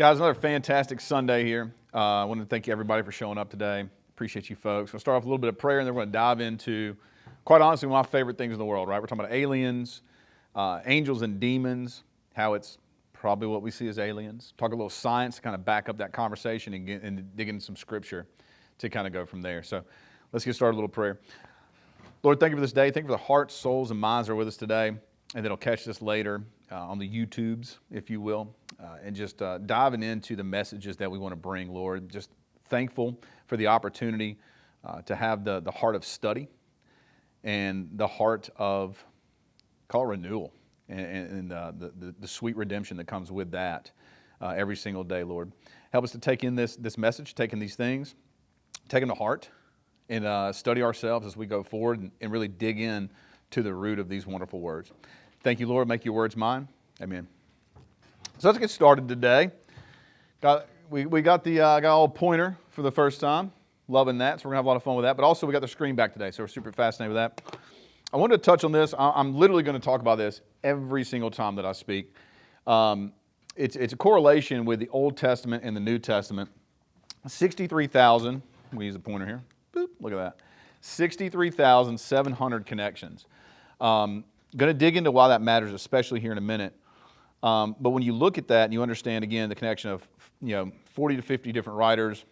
Guys, another fantastic Sunday here. I want to thank everybody for showing up today. Appreciate you folks. We'll start off with a little bit of prayer, and then we're going to dive into, quite honestly, one of my favorite things in the world, right? We're talking about aliens, angels and demons, how it's probably what we see as aliens. Talk a little science to kind of back up that conversation and dig into some scripture to kind of go from there. So let's get started with a little prayer. Lord, thank you for this day. Thank you for the hearts, souls, and minds that are with us today, and then I'll catch this later on the YouTubes, if you will, and just diving into the messages that we want to bring, Lord. Just thankful for the opportunity to have the heart of study and the heart of, call it renewal, and the sweet redemption that comes with that every single day, Lord. Help us to take in this message, take in these things, take them to heart, and study ourselves as we go forward and really dig in to the root of these wonderful words. Thank you, Lord. Make your words mine. Amen. So let's get started today. We got got a old pointer for the first time. Loving that. So we're going to have a lot of fun with that. But also we got the screen back today, so we're super fascinated with that. I wanted to touch on this. I'm literally going to talk about this every single time that I speak. It's a correlation with the Old Testament and the New Testament. 63,000, we use a pointer here. Boop, look at that. 63,700 connections. Going to dig into why that matters, especially here in a minute. But when you look at that and you understand, again, the connection of 40 to 50 different writers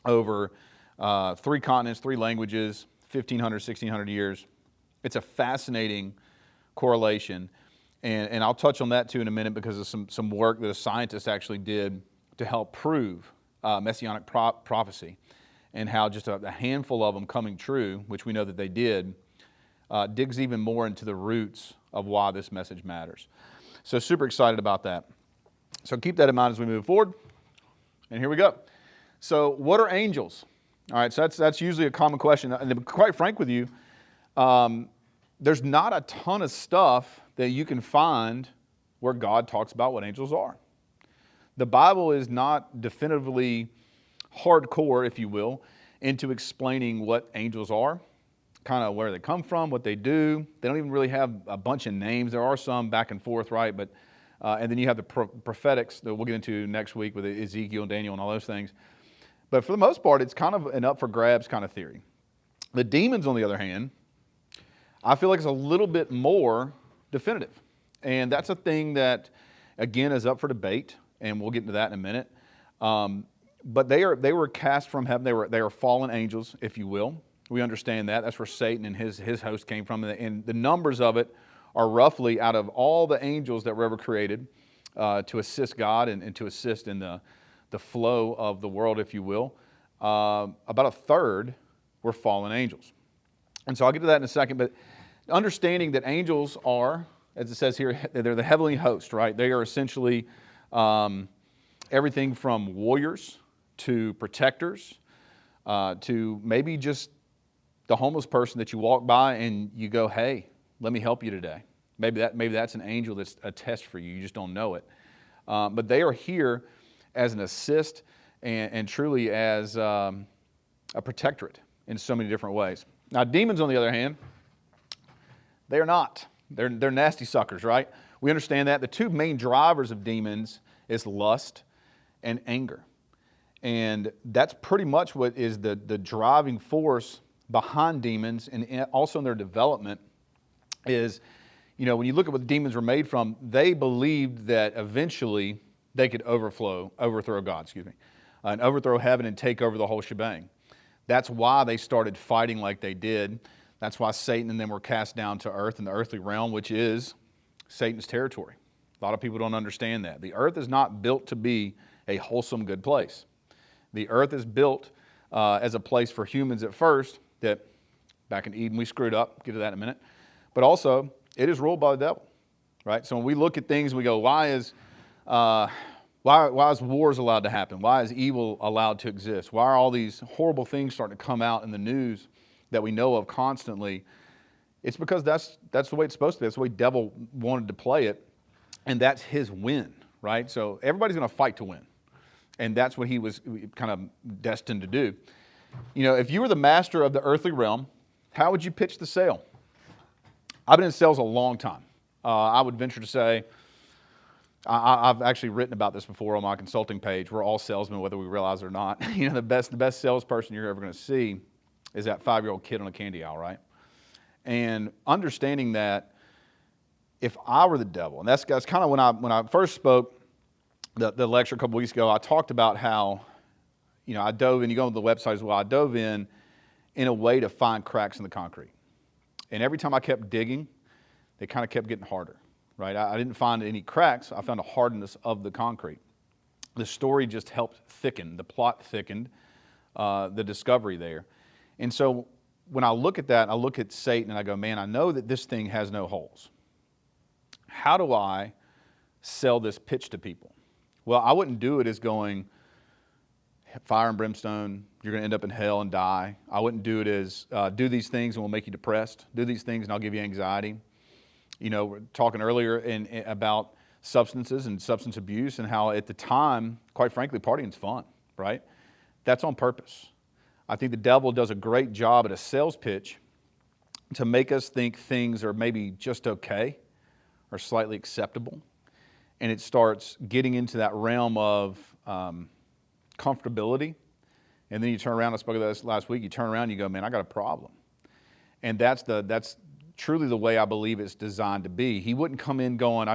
over 3 continents, 3 languages, 1,500, 1,600 years, it's a fascinating correlation. And I'll touch on that too in a minute because of some work that a scientist actually did to help prove messianic prophecy and how just a handful of them coming true, which we know that they did, digs even more into the roots of why this message matters. So super excited about that. So keep that in mind as we move forward. And here we go. So what are angels? All right, so that's usually a common question. And to be quite frank with you, there's not a ton of stuff that you can find where God talks about what angels are. The Bible is not definitively hardcore, if you will, into explaining what angels are, kind of where they come from, what they do. They don't even really have a bunch of names. There are some back and forth, right? But and then you have the prophetics that we'll get into next week with Ezekiel and Daniel and all those things. But for the most part, it's kind of an up for grabs kind of theory. The demons, on the other hand, I feel like it's a little bit more definitive. And that's a thing that, again, is up for debate, and we'll get into that in a minute. But they were cast from heaven. They are fallen angels, if you will. We understand that. That's where Satan and his host came from. And the numbers of it are roughly, out of all the angels that were ever created to assist God and to assist in the flow of the world, if you will, about a third were fallen angels. And so I'll get to that in a second. But understanding that angels are, as it says here, they're the heavenly host, right? They are essentially everything from warriors to protectors to maybe just the homeless person that you walk by and you go, hey, let me help you today. Maybe that's an angel that's a test for you. You just don't know it. But they are here as an assist and truly as a protectorate in so many different ways. Now, demons, on the other hand, they are not. They're nasty suckers, right? We understand that. The 2 main drivers of demons is lust and anger. And that's pretty much what is the driving force behind demons and also in their development is, when you look at what the demons were made from, they believed that eventually they could overthrow God, and overthrow heaven and take over the whole shebang. That's why they started fighting like they did. That's why Satan and them were cast down to earth in the earthly realm, which is Satan's territory. A lot of people don't understand that. The earth is not built to be a wholesome, good place. The earth is built as a place for humans at first, that back in Eden we screwed up. Get to that in a minute. But also, it is ruled by the devil, right? So when we look at things, we go, why is wars allowed to happen? Why is evil allowed to exist? Why are all these horrible things starting to come out in the news that we know of constantly? It's because that's the way it's supposed to be. That's the way the devil wanted to play it, and that's his win, right? So everybody's going to fight to win, and that's what he was kind of destined to do. If you were the master of the earthly realm, how would you pitch the sale? I've been in sales a long time. I would venture to say I've actually written about this before on my consulting page. We're all salesmen, whether we realize it or not. You know, the best salesperson you're ever going to see is that 5-year-old kid on a candy aisle, right? And understanding that if I were the devil, and that's kind of when I first spoke the lecture a couple weeks ago, I talked about how, you know, I dove in. You go to the website as well. I dove in a way to find cracks in the concrete, and every time I kept digging, they kind of kept getting harder. Right? I didn't find any cracks. I found a hardness of the concrete. The story just helped thicken. The plot thickened the discovery there. And so when I look at that, I look at Satan and I go, man, I know that this thing has no holes. How do I sell this pitch to people? Well, I wouldn't do it as going, fire and brimstone, you're going to end up in hell and die. I wouldn't do it as, do these things and we'll make you depressed. Do these things and I'll give you anxiety. You know, we're talking earlier about substances and substance abuse and how at the time, quite frankly, partying's fun, right? That's on purpose. I think the devil does a great job at a sales pitch to make us think things are maybe just okay or slightly acceptable. And it starts getting into that realm of comfortability. And then you turn around, I spoke about this last week, you turn around and you go, man, I got a problem. And that's truly the way I believe it's designed to be. He wouldn't come in going,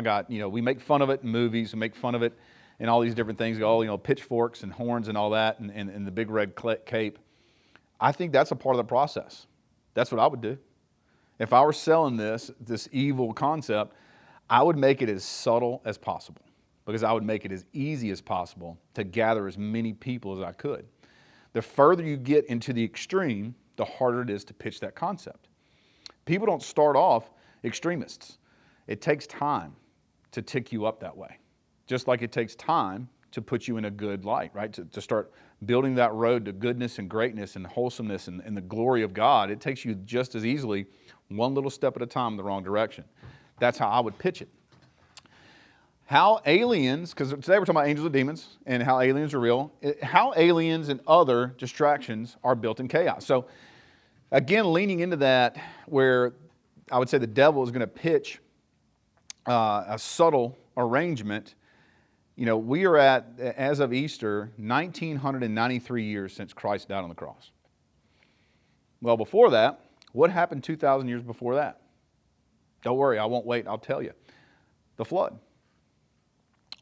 we make fun of it in movies, we make fun of it in all these different things, pitchforks and horns and all that, and the big red cape. I think that's a part of the process. That's what I would do. If I were selling this evil concept, I would make it as subtle as possible, because I would make it as easy as possible to gather as many people as I could. The further you get into the extreme, the harder it is to pitch that concept. People don't start off extremists. It takes time to tick you up that way. Just like it takes time to put you in a good light, right? To start building that road to goodness and greatness and wholesomeness and the glory of God. It takes you just as easily one little step at a time in the wrong direction. That's how I would pitch it. How aliens, because today we're talking about angels and demons and how aliens are real, how aliens and other distractions are built in chaos. So again, leaning into that, where I would say the devil is going to pitch a subtle arrangement. You know, we are at, as of Easter, 1,993 years since Christ died on the cross. Well, before that, what happened 2,000 years before that? Don't worry, I won't wait, I'll tell you. The flood.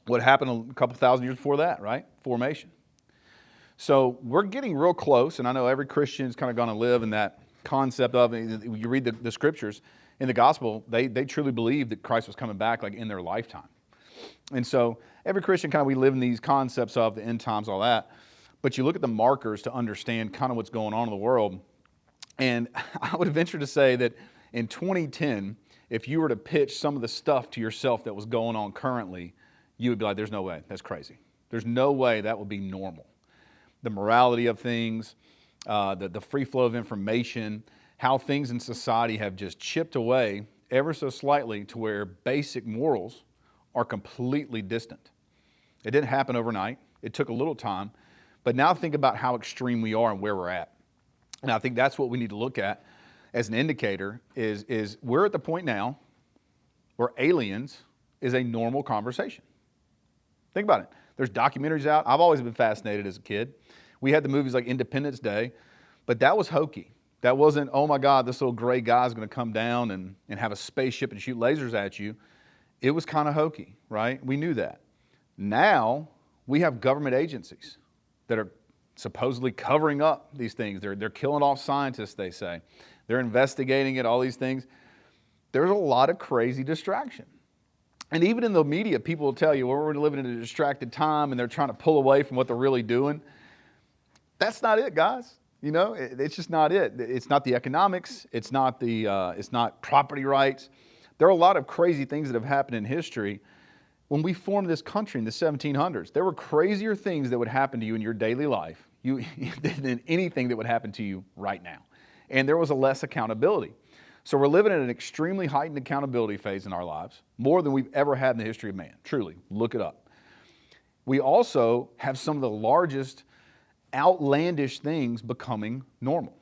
What happened a couple thousand years before that, right? Formation. So we're getting real close, and I know every Christian is kind of going to live in that concept of, you read the scriptures, in the gospel, they truly believe that Christ was coming back like in their lifetime. And so every Christian we live in these concepts of the end times, all that. But you look at the markers to understand kind of what's going on in the world. And I would venture to say that in 2010, if you were to pitch some of the stuff to yourself that was going on currently, you would be like, there's no way, that's crazy. There's no way that would be normal. The morality of things, the free flow of information, how things in society have just chipped away ever so slightly to where basic morals are completely distant. It didn't happen overnight. It took a little time. But now think about how extreme we are and where we're at. And I think that's what we need to look at as an indicator is we're at the point now where aliens is a normal conversation. Think about it. There's documentaries out. I've always been fascinated as a kid. We had the movies like Independence Day, but that was hokey. That wasn't, oh my God, this little gray guy's going to come down and have a spaceship and shoot lasers at you. It was kind of hokey, right? We knew that. Now we have government agencies that are supposedly covering up these things. They're killing off scientists, they say. They're investigating it, all these things. There's a lot of crazy distraction. And even in the media, people will tell you, well, we're living in a distracted time and they're trying to pull away from what they're really doing. That's not it, guys. You know, it's just not it. It's not the economics. It's not property rights. There are a lot of crazy things that have happened in history. When we formed this country in the 1700s, there were crazier things that would happen to you in your daily life than anything that would happen to you right now. And there was a less accountability. So we're living in an extremely heightened accountability phase in our lives, more than we've ever had in the history of man. Truly, look it up. We also have some of the largest outlandish things becoming normal.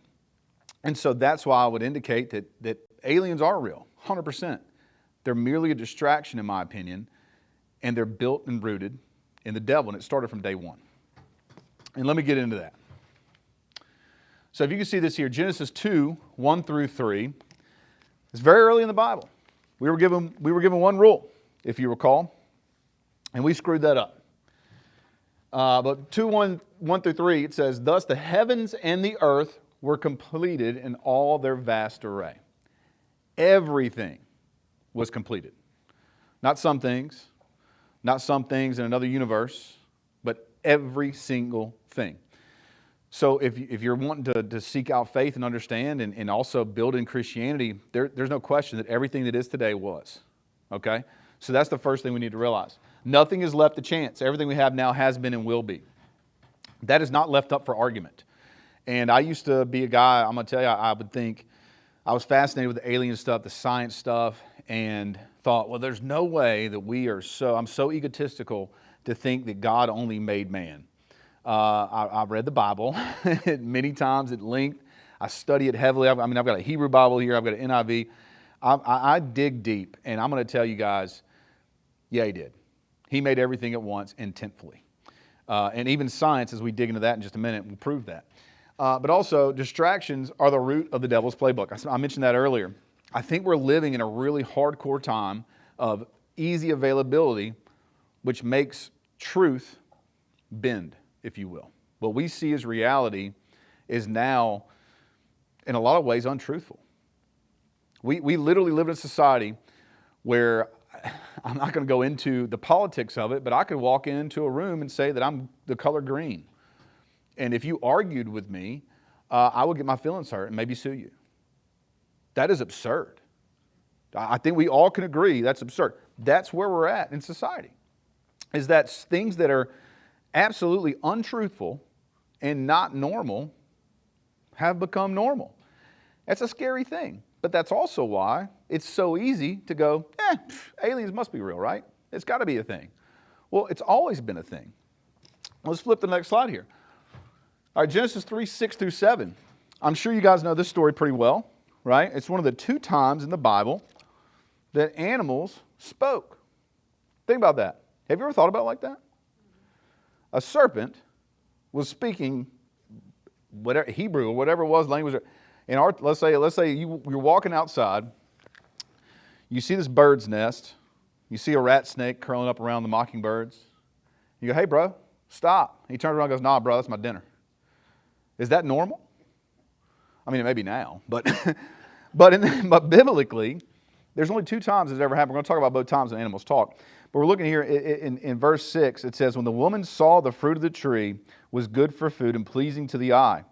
And so that's why I would indicate that aliens are real, 100%. They're merely a distraction, in my opinion. and they're built and rooted in the devil, and it started from day one. And let me get into that. So if you can see this here, Genesis 2, 1 through 3, it's very early in the Bible. We were given one rule, if you recall, and we screwed that up. But 2, 1 through 3, it says, "Thus the heavens and the earth were completed in all their vast array." Everything was completed. Not some things in another universe, but every single thing. So if you're wanting to seek out faith and understand and also build in Christianity, there's no question that everything that is today was. Okay? So that's the first thing we need to realize. Nothing is left to chance. Everything we have now has been and will be. That is not left up for argument. And I used to be a guy, I'm going to tell you, I would think, I was fascinated with the alien stuff, the science stuff, and thought, well, there's no way that I'm so egotistical to think that God only made man. I've read the Bible many times at length. I study it heavily. I've got a Hebrew Bible here. I've got an NIV. I dig deep, and I'm going to tell you guys, yeah, he did. He made everything at once intentfully. And even science, as we dig into that in just a minute, will prove that. But also, distractions are the root of the devil's playbook. I mentioned that earlier. I think we're living in a really hardcore time of easy availability, which makes truth bend, if you will. What we see as reality is now, in a lot of ways, untruthful. We literally live in a society where, I'm not going to go into the politics of it, but I could walk into a room and say that I'm the color green. And if you argued with me, I would get my feelings hurt and maybe sue you. That is absurd. I think we all can agree that's absurd. That's where we're at in society, is that things that are absolutely untruthful and not normal have become normal. That's a scary thing. But that's also why it's so easy to go, aliens must be real, right? It's got to be a thing. Well, it's always been a thing. Let's flip to the next slide here. All right, Genesis 3, 6 through 7. I'm sure you guys know this story pretty well, right? It's one of the 2 times in the Bible that animals spoke. Think about that. Have you ever thought about it like that? A serpent was speaking whatever Hebrew or whatever it was, language. Let's say you're walking outside, you see this bird's nest, you see a rat snake curling up around the mockingbirds. You go, "Hey, bro, stop." He turns around and goes, "Nah, bro, that's my dinner." Is that normal? I mean, it may be now, but biblically, there's only 2 times it's ever happened. We're going to talk about both times when animals talk. But we're looking here in verse 6. It says, "When the woman saw the fruit of the tree was good for food and pleasing to the eye,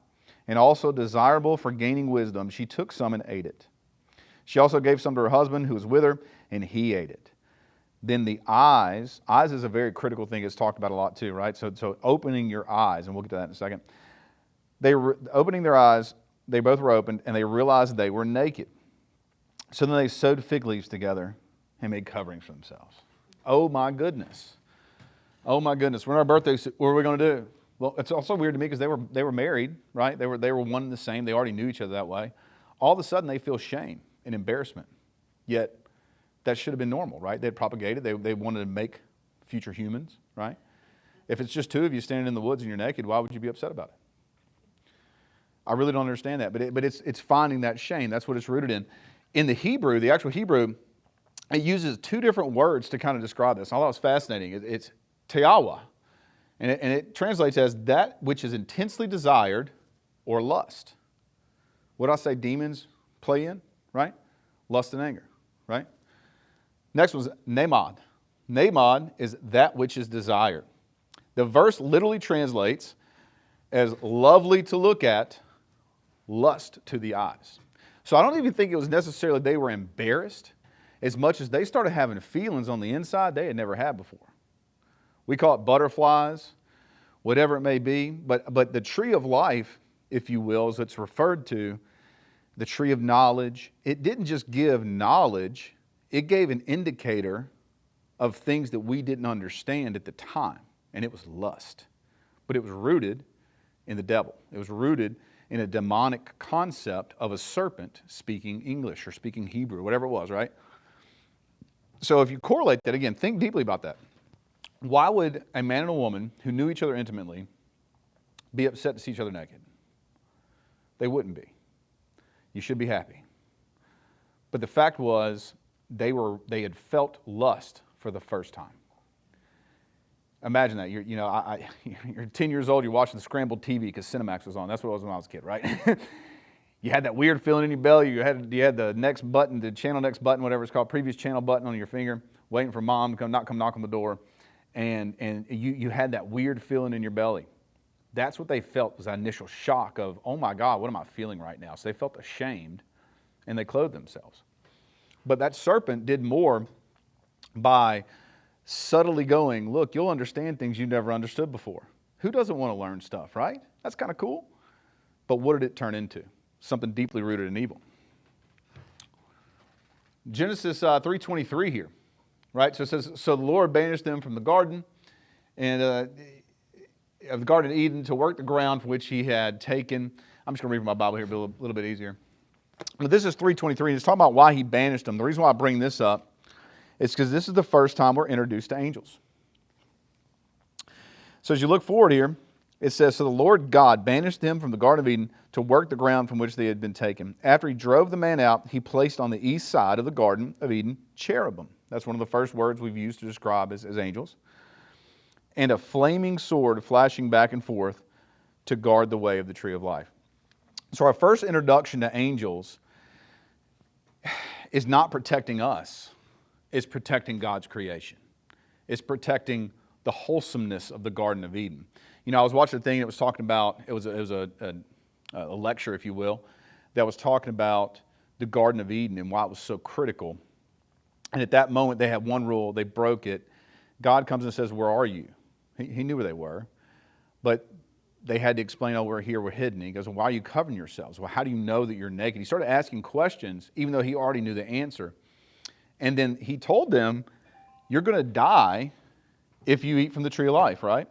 and also desirable for gaining wisdom, she took some and ate it. She also gave some to her husband who was with her, and he ate it. Then the eyes is a very critical thing. It's talked about a lot too, right? So opening your eyes, and we'll get to that in a second. Opening their eyes, they both were opened, and they realized they were naked. So then they sewed fig leaves together and made coverings for themselves." Oh my goodness. Oh my goodness. When our birthdays, what are we going to do? Well, it's also weird to me because they were married, right? They were one and the same. They already knew each other that way. All of a sudden, they feel shame and embarrassment. Yet, that should have been normal, right? They had propagated. They wanted to make future humans, right? If it's just 2 of you standing in the woods and you're naked, why would you be upset about it? I really don't understand that. But it's finding that shame. That's what it's rooted in. In the Hebrew, the actual Hebrew, it uses 2 different words to kind of describe this. I thought it was fascinating. It's te'awa. And it translates as that which is intensely desired or lust. What did I say demons play in, right? Lust and anger, right? Next one's nemad. Nemad is that which is desired. The verse literally translates as lovely to look at, lust to the eyes. So I don't even think it was necessarily they were embarrassed as much as they started having feelings on the inside they had never had before. We call it butterflies, whatever it may be. But the tree of life, if you will, as it's referred to, the tree of knowledge, it didn't just give knowledge, it gave an indicator of things that we didn't understand at the time, and it was lust. But it was rooted in the devil. It was rooted in a demonic concept of a serpent speaking English or speaking Hebrew, whatever it was, right? So if you correlate that, again, think deeply about that. Why would a man and a woman who knew each other intimately be upset to see each other naked? They wouldn't be. You should be happy. But the fact was, they had felt lust for the first time. Imagine that. You're 10 years old, you're watching the scrambled TV because Cinemax was on. That's what it was when I was a kid, right? You had that weird feeling in your belly. You had the next button, the channel next button, whatever it's called, previous channel button on your finger, waiting for mom to come knock on the door. And you had that weird feeling in your belly. That's what they felt, was that initial shock of, oh my God, what am I feeling right now? So they felt ashamed, and they clothed themselves. But that serpent did more by subtly going, look, you'll understand things you never understood before. Who doesn't want to learn stuff, right? That's kind of cool. But what did it turn into? Something deeply rooted in evil. Genesis 3:23 here, right? So it says, so the Lord banished them from the garden, and of the Garden of Eden, to work the ground for which he had taken. I'm just going to read from my Bible here, a little bit easier. But this is 3:23, and it's talking about why he banished them. The reason why I bring this up is because this is the first time we're introduced to angels. So as you look forward here, it says, so the Lord God banished them from the Garden of Eden to work the ground from which they had been taken. After he drove the man out, he placed on the east side of the Garden of Eden cherubim. That's one of the first words we've used to describe as angels. And a flaming sword flashing back and forth to guard the way of the tree of life. So our first introduction to angels is not protecting us. It's protecting God's creation. It's protecting the wholesomeness of the Garden of Eden. I was watching a thing that was talking about, it was a lecture, if you will, that was talking about the Garden of Eden and why it was so critical. And at that moment, they had one rule, they broke it. God comes and says, where are you? He knew where they were, but they had to explain, oh, we're here, we're hidden. He goes, well, why are you covering yourselves? Well, how do you know that you're naked? He started asking questions, even though he already knew the answer. And then he told them, you're going to die if you eat from the tree of life, right?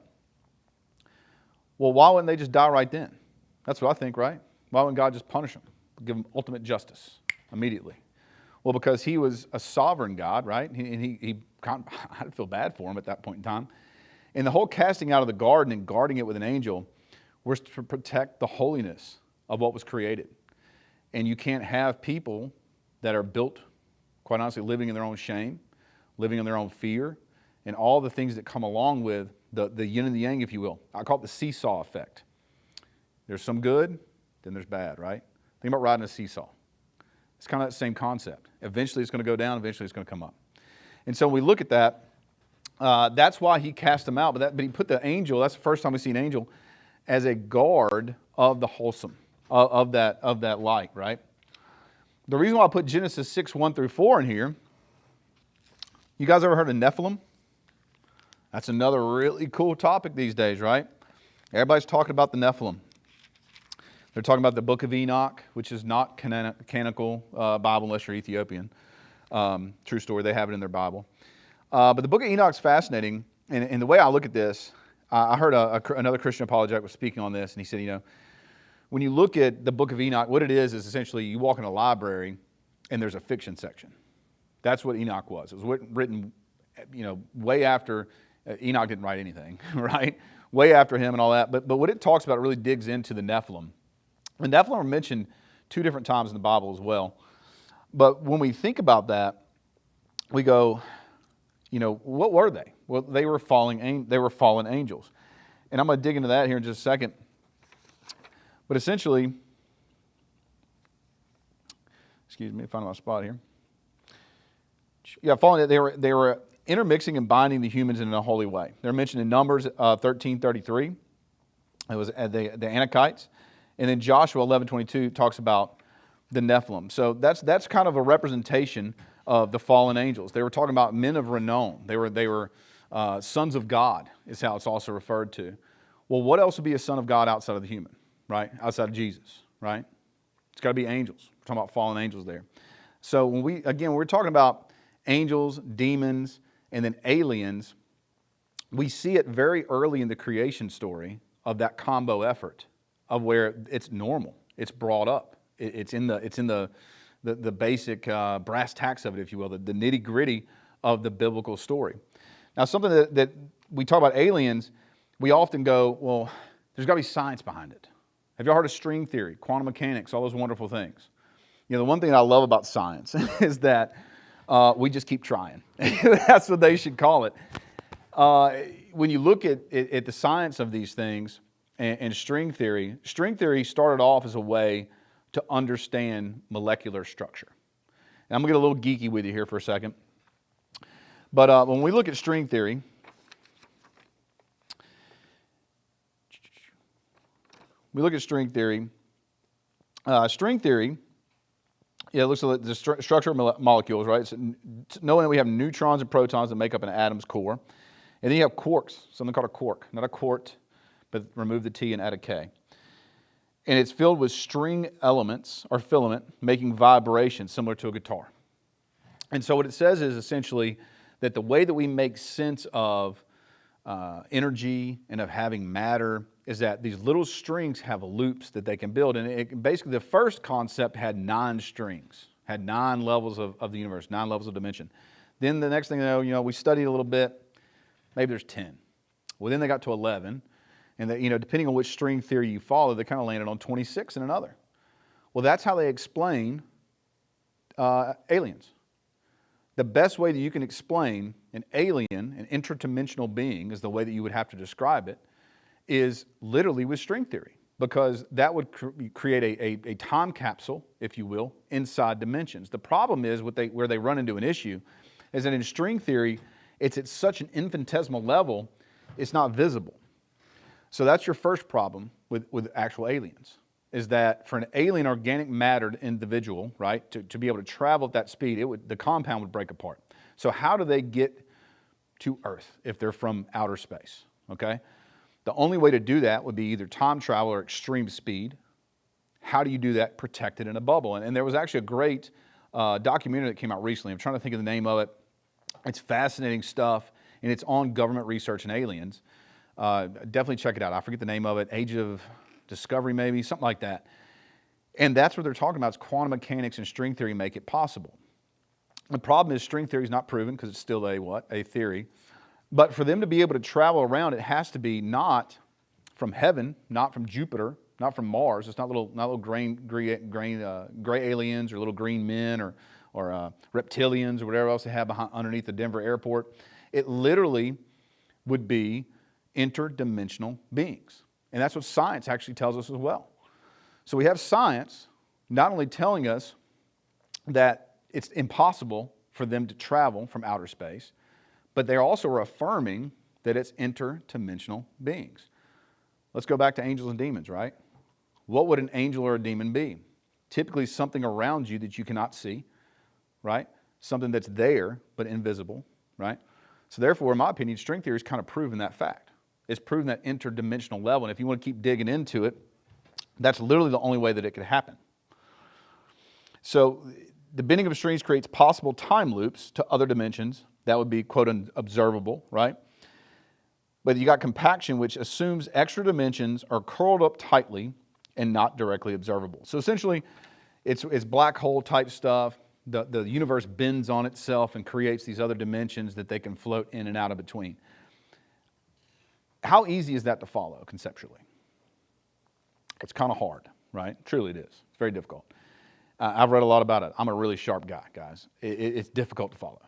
Well, why wouldn't they just die right then? That's what I think, right? Why wouldn't God just punish them, give them ultimate justice immediately? Well, because he was a sovereign God, right? I feel bad for him at that point in time. And the whole casting out of the garden and guarding it with an angel was to protect the holiness of what was created. And you can't have people that are built, quite honestly, living in their own shame, living in their own fear, and all the things that come along with the yin and the yang, if you will. I call it the seesaw effect. There's some good, then there's bad, right? Think about riding a seesaw. It's kind of that same concept. Eventually it's going to go down, eventually it's going to come up. And so when we look at that, that's why he cast them out. But he put the angel, that's the first time we see an angel, as a guard of the wholesome, of that light, right? The reason why I put Genesis 6:1-4 in here, you guys ever heard of Nephilim? That's another really cool topic these days, right? Everybody's talking about the Nephilim. They're talking about the book of Enoch, which is not canonical Bible unless you're Ethiopian. True story, they have it in their Bible. But the book of Enoch is fascinating, and the way I look at this, I heard another Christian apologetic was speaking on this, and he said, when you look at the book of Enoch, what it is essentially you walk in a library, and there's a fiction section. That's what Enoch was. It was written, way after Enoch didn't write anything, right? Way after him and all that. But what it talks about, it really digs into the Nephilim. The Nephilim are mentioned 2 different times in the Bible as well. But when we think about that, we go, what were they? Well, they were fallen angels. And I'm going to dig into that here in just a second. But essentially, excuse me, find my spot here. Yeah, fallen. They were intermixing and binding the humans in a holy way. They're mentioned in Numbers 13:33. It was the Anakites. And then Joshua 11:22 talks about the Nephilim. So that's kind of a representation of the fallen angels. They were talking about men of renown. They were sons of God is how it's also referred to. Well, what else would be a son of God outside of the human, right? Outside of Jesus, right? It's got to be angels. We're talking about fallen angels there. So when we're talking about angels, demons, and then aliens, we see it very early in the creation story of that combo effort of where it's normal, it's brought up, it's in the basic brass tacks of it, if you will, the nitty gritty of the biblical story. Now, something that we talk about aliens, we often go, well, there's got to be science behind it. Have you all heard of string theory, quantum mechanics, all those wonderful things? You know, the one thing I love about science is that we just keep trying. That's what they should call it. When you look at the science of these things and string theory started off as a way to understand molecular structure. And I'm going to get a little geeky with you here for a second. But when we look at string theory, it looks at the structure of molecules, right? So knowing that we have neutrons and protons that make up an atom's core. And then you have quarks, something called a quark, not a quart, but remove the T and add a K. And it's filled with string elements or filament making vibrations similar to a guitar. And so what it says is essentially that the way that we make sense of energy and of having matter is that these little strings have loops that they can build. And basically the first concept had 9 strings, had 9 levels of the universe, 9 levels of dimension. Then the next thing you know, we studied a little bit, maybe there's 10. Well, then they got to 11. And that, depending on which string theory you follow, they kind of landed on 26 in another. Well, that's how they explain aliens. The best way that you can explain an alien, an interdimensional being, is the way that you would have to describe it, is literally with string theory. Because that would create a time capsule, if you will, inside dimensions. The problem is where they run into an issue is that in string theory, it's at such an infinitesimal level, it's not visible. So that's your first problem with actual aliens, is that for an alien organic matter individual, right, to be able to travel at that speed, the compound would break apart. So how do they get to Earth if they're from outer space, okay? The only way to do that would be either time travel or extreme speed. How do you do that protected in a bubble? And there was actually a great documentary that came out recently. I'm trying to think of the name of it. It's fascinating stuff, and it's on government research and aliens. Definitely check it out. I forget the name of it. Age of Discovery, maybe, something like that. And that's what they're talking about. Is quantum mechanics and string theory make it possible. The problem is string theory is not proven because it's still a theory. But for them to be able to travel around, it has to be not from heaven, not from Jupiter, not from Mars. It's not little gray aliens or little green men or reptilians or whatever else they have underneath the Denver airport. It literally would be interdimensional beings. And that's what science actually tells us as well. So we have science not only telling us that it's impossible for them to travel from outer space, but they're also affirming that it's interdimensional beings. Let's go back to angels and demons, right? What would an angel or a demon be? Typically something around you that you cannot see, right? Something that's there but invisible, right? So therefore, in my opinion, string theory is kind of proven that fact. It's proven that interdimensional level. And if you want to keep digging into it, that's literally the only way that it could happen. So the bending of strings creates possible time loops to other dimensions. That would be, quote, observable, right? But you got compaction, which assumes extra dimensions are curled up tightly and not directly observable. So essentially, it's black hole type stuff. The universe bends on itself and creates these other dimensions that they can float in and out of between. How easy is that to follow conceptually? It's kind of hard, right? Truly it is. It's very difficult. I've read a lot about it. I'm a really sharp guy, guys. It's difficult to follow.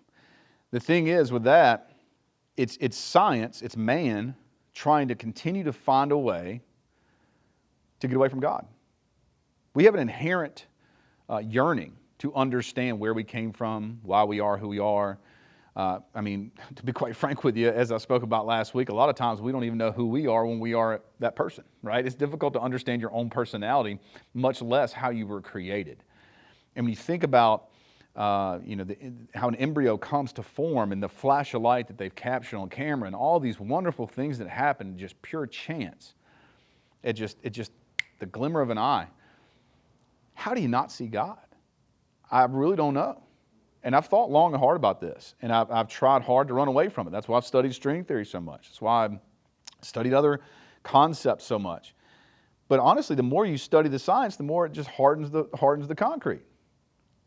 The thing is with that, it's science, it's man trying to continue to find a way to get away from God. We have an inherent yearning to understand where we came from, why we are who we are. To be quite frank with you, as I spoke about last week, a lot of times we don't even know who we are when we are that person, right? It's difficult to understand your own personality, much less how you were created. And when you think about how an embryo comes to form and the flash of light that they've captured on camera and all these wonderful things that happen, just pure chance. It just the glimmer of an eye. How do you not see God? I really don't know. And I've thought long and hard about this, and I've tried hard to run away from it. That's why I've studied string theory so much. That's why I've studied other concepts so much. But honestly, the more you study the science, the more it just hardens the concrete.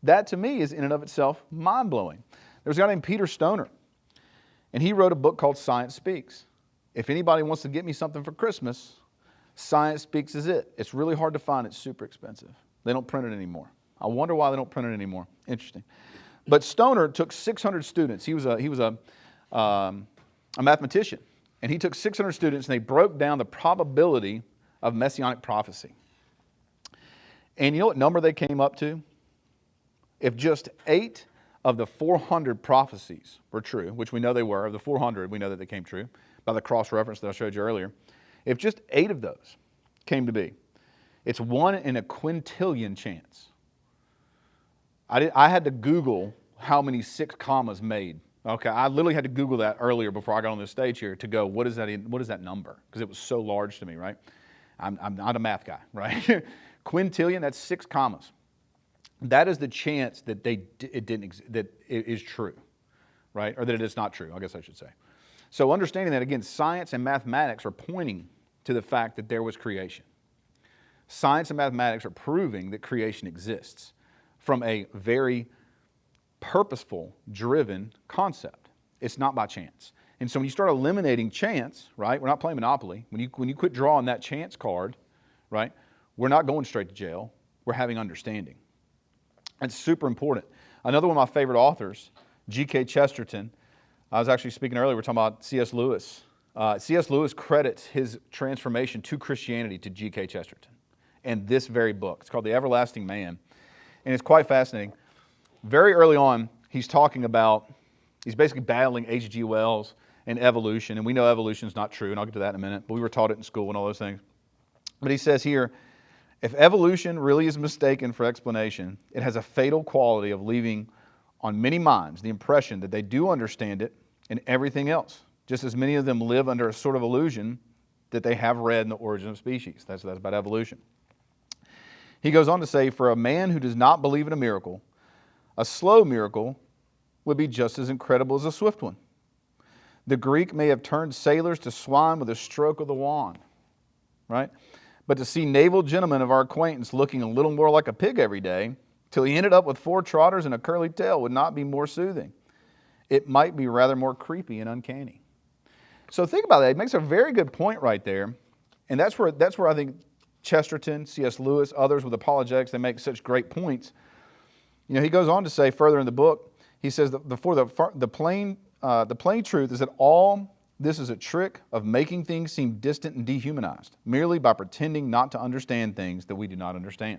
That, to me, is in and of itself mind-blowing. There's a guy named Peter Stoner, And he wrote a book called Science Speaks. If anybody wants to get me something for Christmas, Science Speaks is it. It's really hard to find. It's super expensive. They don't print it anymore. I wonder why they don't print it anymore. Interesting. But Stoner took 600 students. He was a mathematician. And he took 600 students and they broke down the probability of messianic prophecy. And you know what number they came up to? If just 8 of the 400 prophecies were true, which we know they were, of the 400, we know that they came true by the cross-reference that I showed you earlier. If just 8 of those came to be, it's 1 in a quintillion chance. I had to Google how many 6 commas made. Okay, I literally had to Google that earlier before I got on this stage here to go, what is that number? Because it was so large to me, right? I'm not a math guy, right? Quintillion, that's 6 commas. That is the chance that that it is true, right? Or that it is not true, I guess I should say. So understanding that, again, science and mathematics are pointing to the fact that there was creation. Science and mathematics are proving that creation exists from a very purposeful, driven concept. It's not by chance. And so when you start eliminating chance, right, we're not playing Monopoly. When you quit drawing that chance card, right, we're not going straight to jail. We're having understanding. It's super important. Another one of my favorite authors, G.K. Chesterton. I was actually speaking earlier, we were talking about C.S. Lewis. C.S. Lewis credits his transformation to Christianity to G.K. Chesterton and this very book. It's called The Everlasting Man. And it's quite fascinating. Very early on, he's basically battling H.G. Wells and evolution. And we know evolution is not true, and I'll get to that in a minute. But we were taught it in school and all those things. But he says here, if evolution really is mistaken for explanation, it has a fatal quality of leaving on many minds the impression that they do understand it and everything else, just as many of them live under a sort of illusion that they have read in The Origin of Species. That's about evolution. He goes on to say, for a man who does not believe in a miracle, a slow miracle would be just as incredible as a swift one. The Greek may have turned sailors to swine with a stroke of the wand, right? But to see naval gentlemen of our acquaintance looking a little more like a pig every day, till he ended up with 4 trotters and a curly tail, would not be more soothing. It might be rather more creepy and uncanny. So think about that. It makes a very good point right there. And that's where I think Chesterton, C.S. Lewis, others with apologetics, they make such great points. You know, he goes on to say further in the book, he says that the plain truth is that all this is a trick of making things seem distant and dehumanized, merely by pretending not to understand things that we do not understand.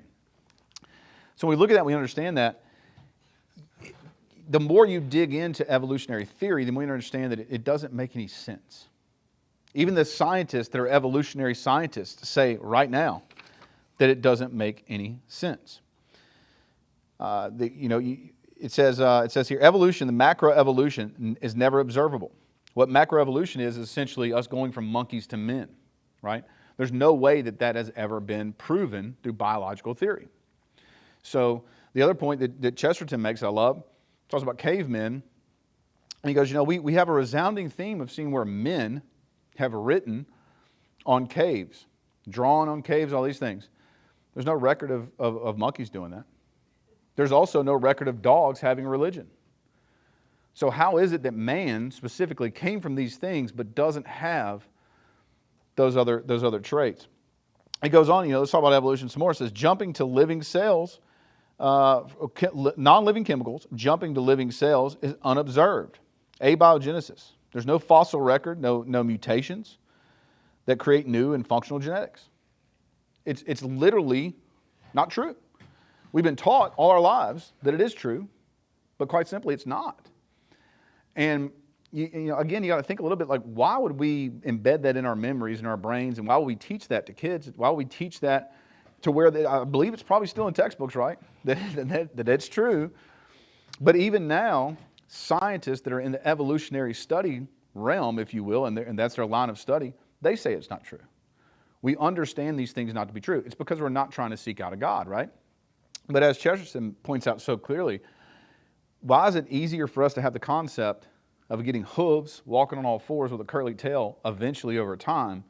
So when we look at that, we understand that the more you dig into evolutionary theory, the more you understand that it doesn't make any sense. Even the scientists that are evolutionary scientists say right now that it doesn't make any sense. It says here, evolution, the macroevolution, is never observable. What macroevolution is essentially us going from monkeys to men, right? There's no way that has ever been proven through biological theory. So the other point that Chesterton makes, I love, talks about cavemen. And he goes, we have a resounding theme of seeing where men have written on caves, drawn on caves, all these things. There's no record of monkeys doing that. There's also no record of dogs having religion. So how is it that man specifically came from these things but doesn't have those other traits? It goes on, let's talk about evolution some more. It says jumping to living cells, non-living chemicals, jumping to living cells is unobserved. Abiogenesis. There's no fossil record, no mutations that create new and functional genetics. It's literally not true. We've been taught all our lives that it is true, but quite simply, it's not. And again, you got to think a little bit like, why would we embed that in our memories and our brains, and why would we teach that to kids? Why would we teach that to where I believe it's probably still in textbooks, right? That it's true. But even now, scientists that are in the evolutionary study realm, if you will, and that's their line of study, they say it's not true. We understand these things not to be true. It's because we're not trying to seek out a God, right? But as Chesterton points out so clearly, why is it easier for us to have the concept of getting hooves, walking on all fours with a curly tail eventually over time,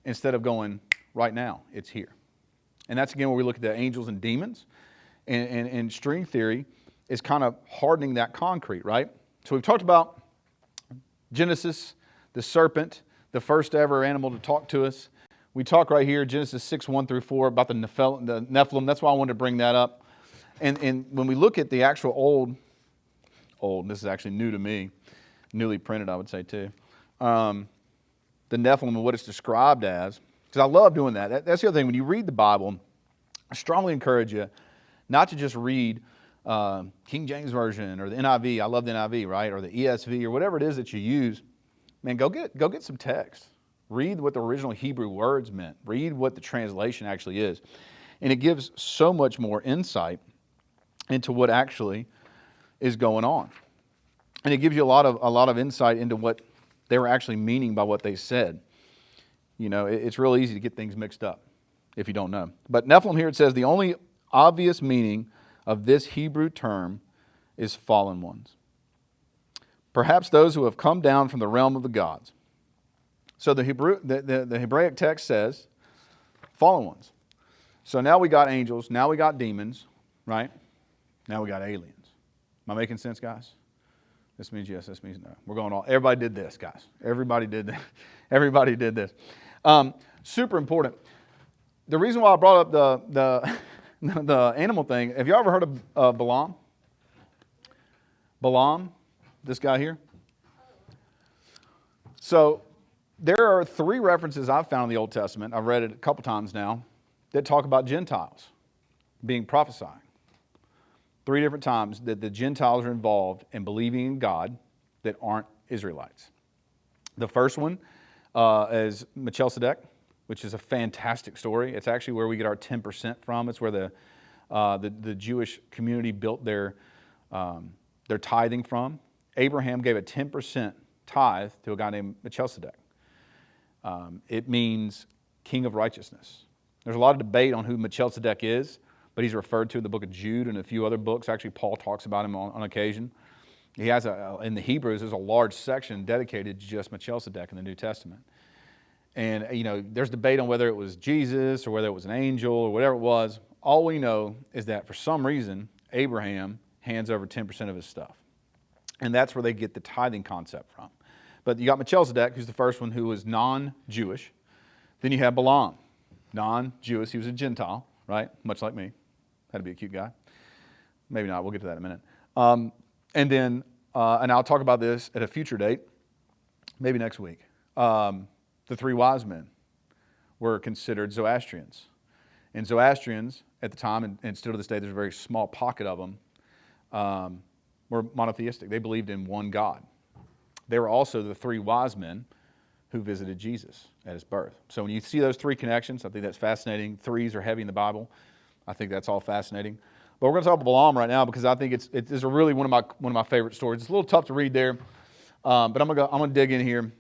instead of going right now, it's here? And that's again where we look at the angels and demons, and string theory is kind of hardening that concrete, right? So we've talked about Genesis, the serpent, the first ever animal to talk to us. We talk right here, Genesis 6, 1 through 4, about the Nephilim. That's why I wanted to bring that up. And when we look at the actual old, this is actually new to me, newly printed, I would say too, the Nephilim and what it's described as, because I love doing that. That's the other thing. When you read the Bible, I strongly encourage you not to just read King James Version or the NIV. I love the NIV, right? Or the ESV or whatever it is that you use. Man, go get some text. Read what the original Hebrew words meant. Read what the translation actually is. And it gives so much more insight into what actually is going on. And it gives you a lot of insight into what they were actually meaning by what they said. You know, it's real easy to get things mixed up if you don't know. But Nephilim here, it says, the only obvious meaning of this Hebrew term is fallen ones. Perhaps those who have come down from the realm of the gods. So the Hebraic text says, fallen ones. So now we got angels, now we got demons, right? Now we got aliens. Am I making sense, guys? This means yes, this means no. We're going all, everybody did this, guys. Everybody did that. Everybody did this. Super important. The reason why I brought up the animal thing, have you ever heard of Balaam? Balaam, this guy here? So there are 3 references I've found in the Old Testament, I've read it a couple times now, that talk about Gentiles being prophesying. 3 different times that the Gentiles are involved in believing in God that aren't Israelites. The first one is Melchizedek, which is a fantastic story. It's actually where we get our 10% from. It's where the Jewish community built their tithing from. Abraham gave a 10% tithe to a guy named Melchizedek. It means king of righteousness. There's a lot of debate on who Melchizedek is, but he's referred to in the book of Jude and a few other books. Actually, Paul talks about him on occasion. He has, in the Hebrews, there's a large section dedicated to just Melchizedek in the New Testament. And, you know, there's debate on whether it was Jesus or whether it was an angel or whatever it was. All we know is that for some reason, Abraham hands over 10% of his stuff. And that's where they get the tithing concept from. But you got Melchizedek, who's the first one who was non-Jewish. Then you have Balaam, non-Jewish. He was a Gentile, right? Much like me. Had to be a cute guy. Maybe not. We'll get to that in a minute. And then, and I'll talk about this at a future date, maybe next week. The 3 wise men were considered Zoroastrians. And Zoroastrians, at the time, and still to this day, there's a very small pocket of them, were monotheistic. They believed in one God. They were also the 3 wise men who visited Jesus at his birth. So when you see those 3 connections, I think that's fascinating. 3s are heavy in the Bible. I think that's all fascinating. But we're going to talk about Balaam right now because I think it's really one of my favorite stories. It's a little tough to read there, but I'm going to dig in here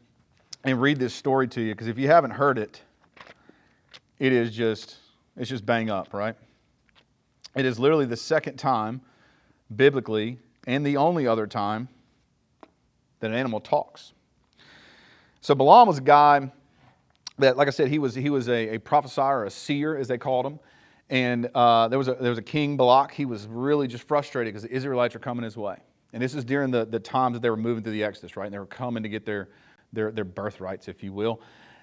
and read this story to you because if you haven't heard it, it's just bang up, right? It is literally the second time, biblically, and the only other time that an animal talks. So Balaam was a guy that, like I said, he was a prophesier, or a seer, as they called him. And there was a king, Balak. He was really just frustrated because the Israelites are coming his way. And this is during the times that they were moving through the Exodus, right? And they were coming to get their birthrights, if you will.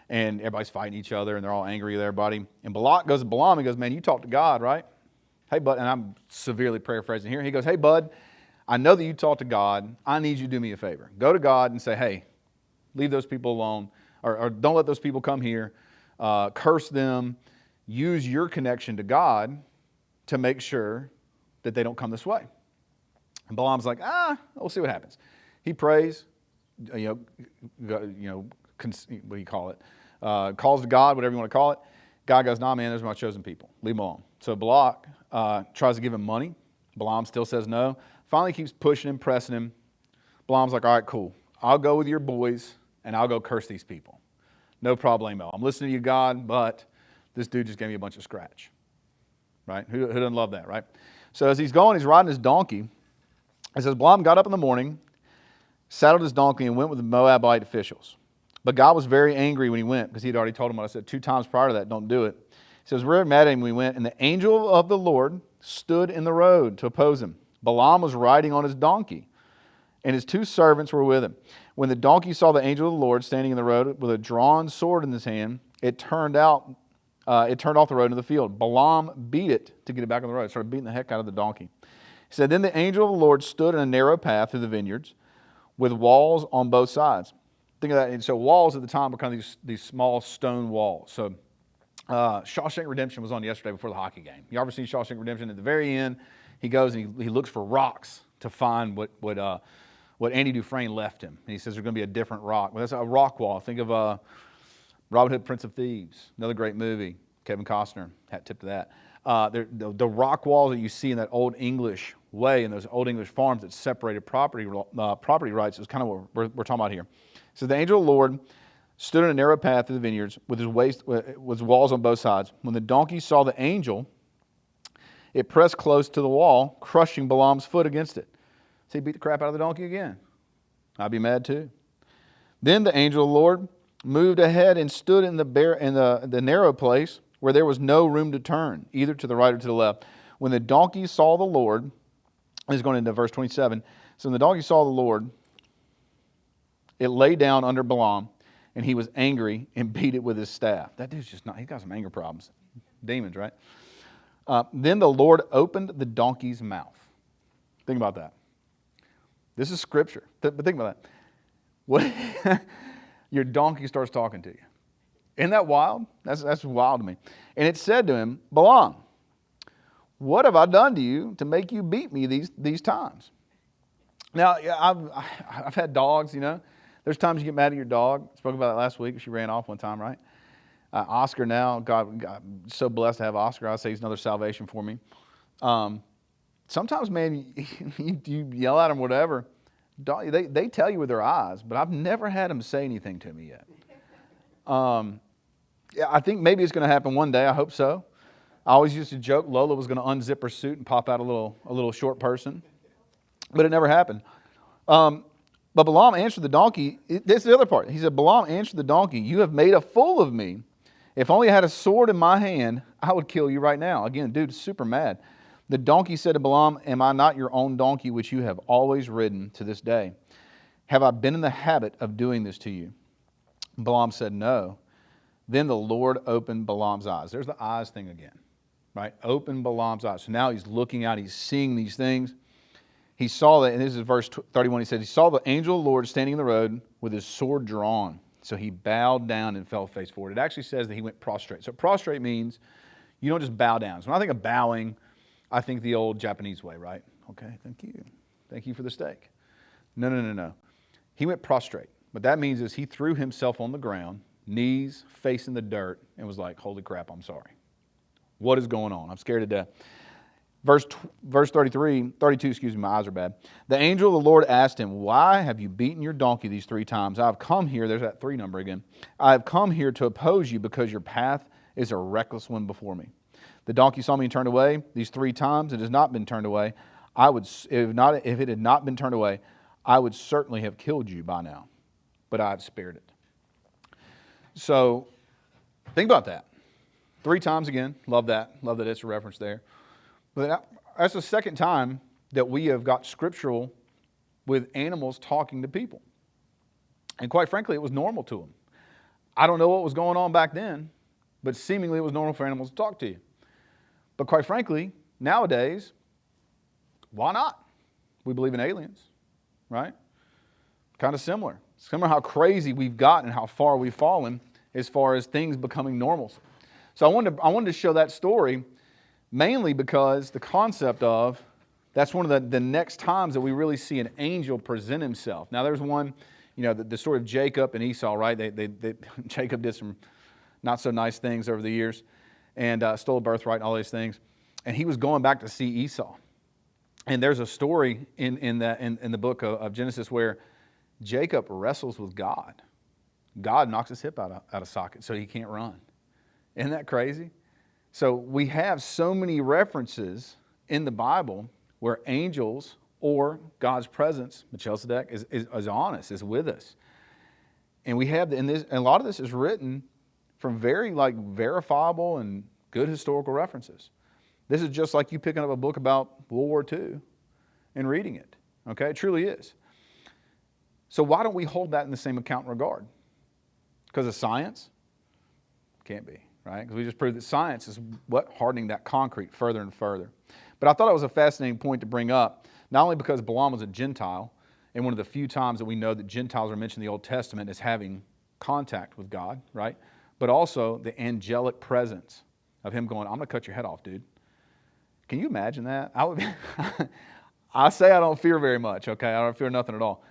And everybody's fighting each other, and they're all angry with everybody. And Balak goes to Balaam and goes, man, you talk to God, right? Hey, bud, and I'm severely paraphrasing here. He goes, hey, bud, I know that you talk to God. I need you to do me a favor. Go to God and say, hey, leave those people alone, or don't let those people come here. Curse them. Use your connection to God to make sure that they don't come this way. And Balaam's like, we'll see what happens. He prays, what do you call it? Calls to God, whatever you want to call it. God goes, nah, man, those are my chosen people. Leave them alone. So Balak tries to give him money. Balaam still says no. Finally keeps pushing him, pressing him. Balaam's like, all right, cool. I'll go with your boys, and I'll go curse these people. No problemo. I'm listening to you, God, but this dude just gave me a bunch of scratch. Right? Who doesn't love that, right? So as he's going, he's riding his donkey. It says, Balaam got up in the morning, saddled his donkey, and went with the Moabite officials. But God was very angry when he went, because he had already told him what I said 2 times prior to that, don't do it. He says, we're mad at him when we went, and the angel of the Lord stood in the road to oppose him. Balaam was riding on his donkey, and his 2 servants were with him. When the donkey saw the angel of the Lord standing in the road with a drawn sword in his hand, it turned off the road into the field. Balaam beat it to get it back on the road. Started beating the heck out of the donkey. He said, then the angel of the Lord stood in a narrow path through the vineyards with walls on both sides. Think of that. And so walls at the time were kind of these small stone walls. So Shawshank Redemption was on yesterday before the hockey game. You ever seen Shawshank Redemption? At the very end, he goes and he looks for rocks to find what Andy Dufresne left him. And he says there's going to be a different rock. Well, that's a rock wall. Think of Robin Hood, Prince of Thieves, another great movie. Kevin Costner, hat tip to that. The rock walls that you see in that old English way, in those old English farms that separated property rights, is kind of what we're talking about here. So the angel of the Lord stood in a narrow path through the vineyards with walls on both sides. When the donkey saw the angel, it pressed close to the wall, crushing Balaam's foot against it. So he beat the crap out of the donkey again. I'd be mad too. Then the angel of the Lord moved ahead and stood in the narrow place where there was no room to turn, either to the right or to the left. When the donkey saw the Lord, this is going into verse 27. So when the donkey saw the Lord, it lay down under Balaam, and he was angry and beat it with his staff. That dude's just not, he's got some anger problems. Demons, right? Then the Lord opened the donkey's mouth. Think about that. This is scripture. But think about that. What your donkey starts talking to you. Isn't that wild? That's wild to me. And it said to him, Balaam, what have I done to you to make you beat me these times? Now, I've had dogs, you know. There's times you get mad at your dog. I spoke about that last week. She ran off one time, right? Oscar now, God, I'm so blessed to have Oscar. I say he's another salvation for me. Sometimes, man, you yell at them, whatever. They tell you with their eyes, but I've never had them say anything to me yet. I think maybe it's going to happen one day. I hope so. I always used to joke Lola was going to unzip her suit and pop out a little short person, but it never happened. But Balaam answered the donkey. This is the other part. He said, Balaam answered the donkey, you have made a fool of me. If only I had a sword in my hand, I would kill you right now. Again, dude's super mad. The donkey said to Balaam, am I not your own donkey which you have always ridden to this day? Have I been in the habit of doing this to you? Balaam said, no. Then the Lord opened Balaam's eyes. There's the eyes thing again, right? Open Balaam's eyes. So now he's looking out, he's seeing these things. He saw that, and this is verse 31, he said, he saw the angel of the Lord standing in the road with his sword drawn. So he bowed down and fell face forward. It actually says that he went prostrate. So prostrate means you don't just bow down. So when I think of bowing, I think the old Japanese way, right? Okay, thank you. Thank you for the steak. No. He went prostrate. What that means is he threw himself on the ground, knees facing the dirt, and was like, holy crap, I'm sorry. What is going on? I'm scared to death. Verse 32, my eyes are bad. The angel of the Lord asked him, why have you beaten your donkey these 3 times? I have come here, there's that 3 number again. I have come here to oppose you because your path is a reckless one before me. The donkey saw me and turned away. These 3 times it has not been turned away. If it had not been turned away, I would certainly have killed you by now. But I have spared it. So, think about that. 3 times again. Love that. Love that it's a reference there. But that's the second time that we have got scriptural with animals talking to people. And quite frankly, it was normal to them. I don't know what was going on back then, but seemingly it was normal for animals to talk to you. But quite frankly, nowadays, why not? We believe in aliens, right? Kind of similar. Similar how crazy we've gotten and how far we've fallen as far as things becoming normal. So I wanted to show that story mainly because the concept of, that's one of the next times that we really see an angel present himself. Now there's one, you know, the story of Jacob and Esau, right? Jacob did some not so nice things over the years and stole a birthright and all these things. And he was going back to see Esau. And there's a story in the book of Genesis where Jacob wrestles with God. God knocks his hip out of socket so he can't run. Isn't that crazy? So we have so many references in the Bible where angels or God's presence, Melchizedek, is on us, is with us. And we have, and a lot of this is written from very verifiable and good historical references. This is just like you picking up a book about World War II and reading it. Okay, it truly is. So why don't we hold that in the same account and regard? Because of science? Can't be, right? Because we just proved that science is what hardening that concrete further and further. But I thought it was a fascinating point to bring up, not only because Balaam was a Gentile, and one of the few times that we know that Gentiles are mentioned in the Old Testament as having contact with God, right? But also the angelic presence of him going, I'm going to cut your head off, dude. Can you imagine that? I say I don't fear very much, okay? I don't fear nothing at all.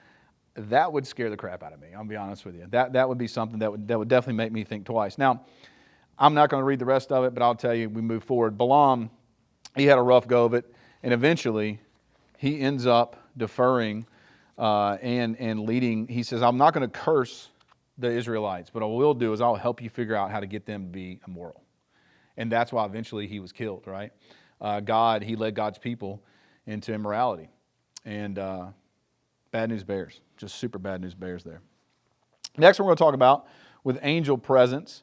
That would scare the crap out of me, I'll be honest with you. That would be something that would definitely make me think twice. Now, I'm not going to read the rest of it, but I'll tell you, we move forward. Balaam, he had a rough go of it, and eventually he ends up deferring and leading. He says, I'm not going to curse the Israelites, but what I will do is I'll help you figure out how to get them to be immoral. And that's why eventually he was killed, right? He led God's people into immorality. And bad news bears, just super bad news bears there. Next, we're going to talk about with angel presence.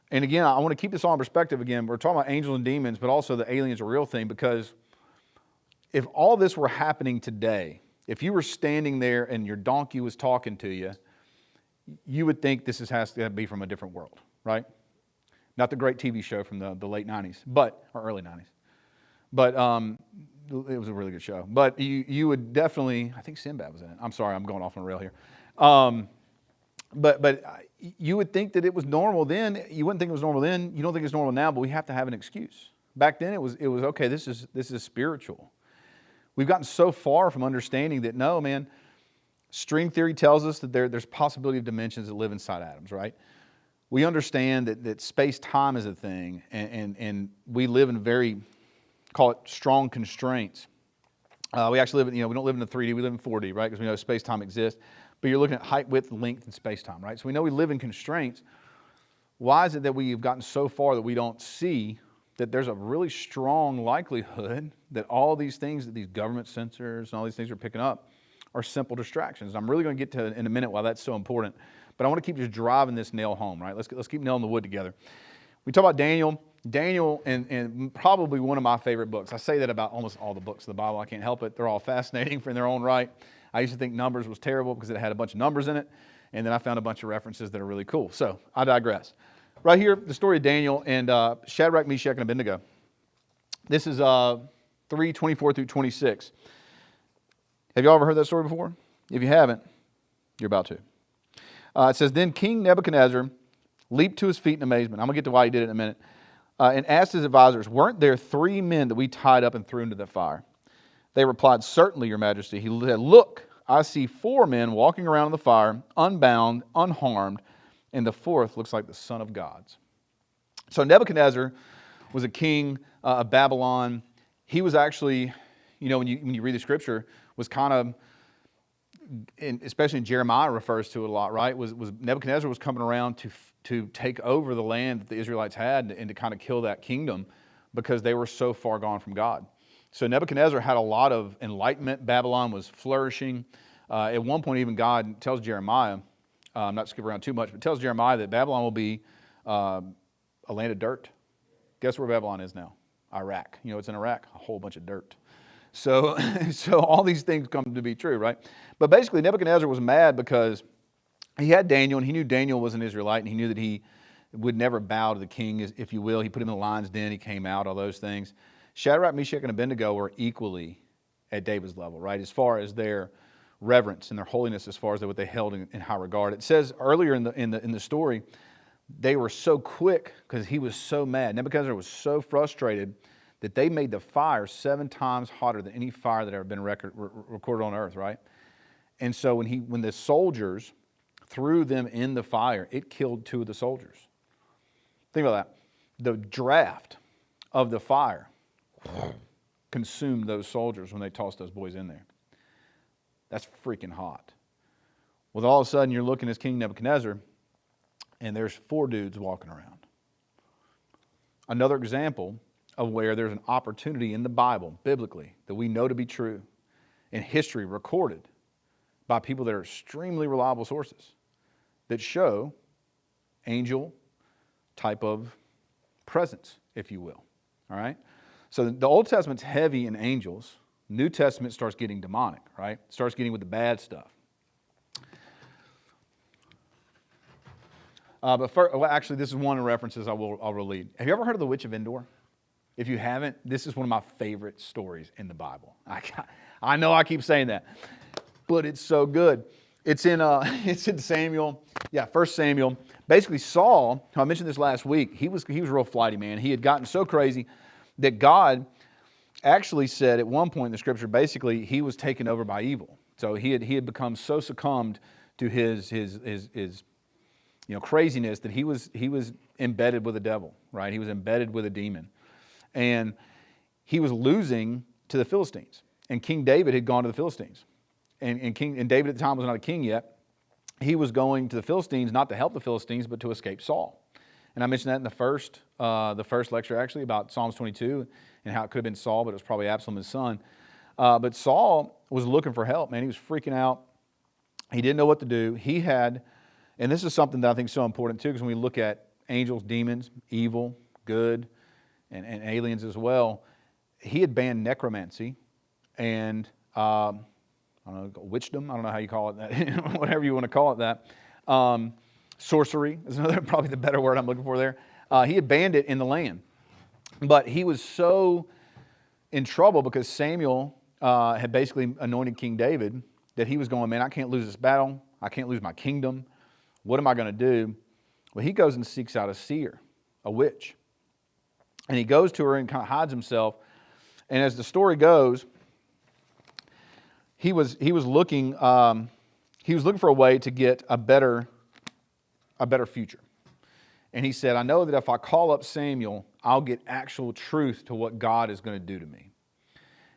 And again, I want to keep this all in perspective again. We're talking about angels and demons, but also the aliens are a real thing, because if all this were happening today, if you were standing there and your donkey was talking to you, you would think this has to be from a different world, right? Not the great TV show from the late 90s, or early 90s. But it was a really good show. But you would definitely, I think Sinbad was in it. I'm sorry, I'm going off on a rail here. But you would think that it was normal then. You wouldn't think it was normal then. You don't think it's normal now, but we have to have an excuse. Back then it was okay, this is spiritual. We've gotten so far from understanding that, no, man, string theory tells us that there's possibility of dimensions that live inside atoms, right? We understand that space-time is a thing, and we live in very, call it strong constraints. We actually live in, we don't live in a 3D, we live in 4D, right? Because we know space-time exists. But you're looking at height, width, length, and space-time, right? So we know we live in constraints. Why is it that we've gotten so far that we don't see that there's a really strong likelihood that all these things, that these government sensors and all these things we're picking up are simple distractions? I'm really going to get to in a minute why that's so important. But I want to keep just driving this nail home, right? Let's keep nailing the wood together. We talk about Daniel. Daniel, and probably one of my favorite books. I say that about almost all the books of the Bible. I can't help it. They're all fascinating in their own right. I used to think Numbers was terrible because it had a bunch of numbers in it. And then I found a bunch of references that are really cool. So I digress. Right here, the story of Daniel and Shadrach, Meshach, and Abednego. This is 3:24 through 26. Have you all ever heard that story before? If you haven't, you're about to. It says, Then King Nebuchadnezzar leaped to his feet in amazement. I'm going to get to why he did it in a minute. And asked his advisors, weren't there 3 men that we tied up and threw into the fire? They replied, Certainly, your majesty. He said, Look, I see 4 men walking around in the fire, unbound, unharmed, and the 4th looks like the Son of God's. So Nebuchadnezzar was a king of Babylon. He was actually, when you read the scripture, was kind of, especially in Jeremiah refers to it a lot, right? Was Nebuchadnezzar was coming around to take over the land that the Israelites had and to kind of kill that kingdom because they were so far gone from God. So Nebuchadnezzar had a lot of enlightenment. Babylon was flourishing. At one point, even God tells Jeremiah, I'm not skipping around too much, but tells Jeremiah that Babylon will be a land of dirt. Guess where Babylon is now? Iraq. It's in Iraq? A whole bunch of dirt. So all these things come to be true, right? But basically, Nebuchadnezzar was mad because he had Daniel, and he knew Daniel was an Israelite, and he knew that he would never bow to the king, if you will. He put him in the lion's den, he came out, all those things. Shadrach, Meshach, and Abednego were equally at David's level, right? As far as their reverence and their holiness, as far as what they held in high regard. It says earlier in the story, they were so quick because he was so mad. Nebuchadnezzar was so frustrated that they made the fire 7 times hotter than any fire that ever been recorded on earth, right? And so when the soldiers threw them in the fire, it killed 2 of the soldiers. Think about that. The draft of the fire consumed those soldiers when they tossed those boys in there. That's freaking hot. Well, all of a sudden you're looking at King Nebuchadnezzar, and there's 4 dudes walking around. Another example of where there's an opportunity in the Bible, biblically, that we know to be true, in history recorded by people that are extremely reliable sources that show angel type of presence, if you will. All right? So the Old Testament's heavy in angels. New Testament starts getting demonic, right? Starts getting with the bad stuff. But first, well, actually, this is one of the references I'll read. Have you ever heard of the Witch of Endor? If you haven't, this is one of my favorite stories in the Bible. I know I keep saying that, but it's so good. It's in Samuel, 1 Samuel. Basically, Saul, who I mentioned this last week, he was real flighty, man. He had gotten so crazy that God actually said at one point in the scripture, basically, he was taken over by evil. So he had become so succumbed to his craziness that he was embedded with the devil, right? He was embedded with a demon. And he was losing to the Philistines. And King David had gone to the Philistines. And David at the time was not a king yet. He was going to the Philistines not to help the Philistines, but to escape Saul. And I mentioned that in the first lecture, actually, about Psalms 22 and how it could have been Saul, but it was probably Absalom, his son. But Saul was looking for help, man. He was freaking out. He didn't know what to do. He had, and this is something that I think is so important too, because when we look at angels, demons, evil, good, and aliens as well, he had banned necromancy and I don't know, witchdom. I don't know how you call it that, whatever you want to call it that. Sorcery is another, probably the better word I'm looking for there. He had banned it in the land. But he was so in trouble because Samuel had basically anointed King David that he was going, man, I can't lose this battle. I can't lose my kingdom. What am I going to do? Well, he goes and seeks out a seer, a witch. And he goes to her and kind of hides himself. And as the story goes, he was looking for a way to get a better future. And he said, I know that if I call up Samuel, I'll get actual truth to what God is going to do to me.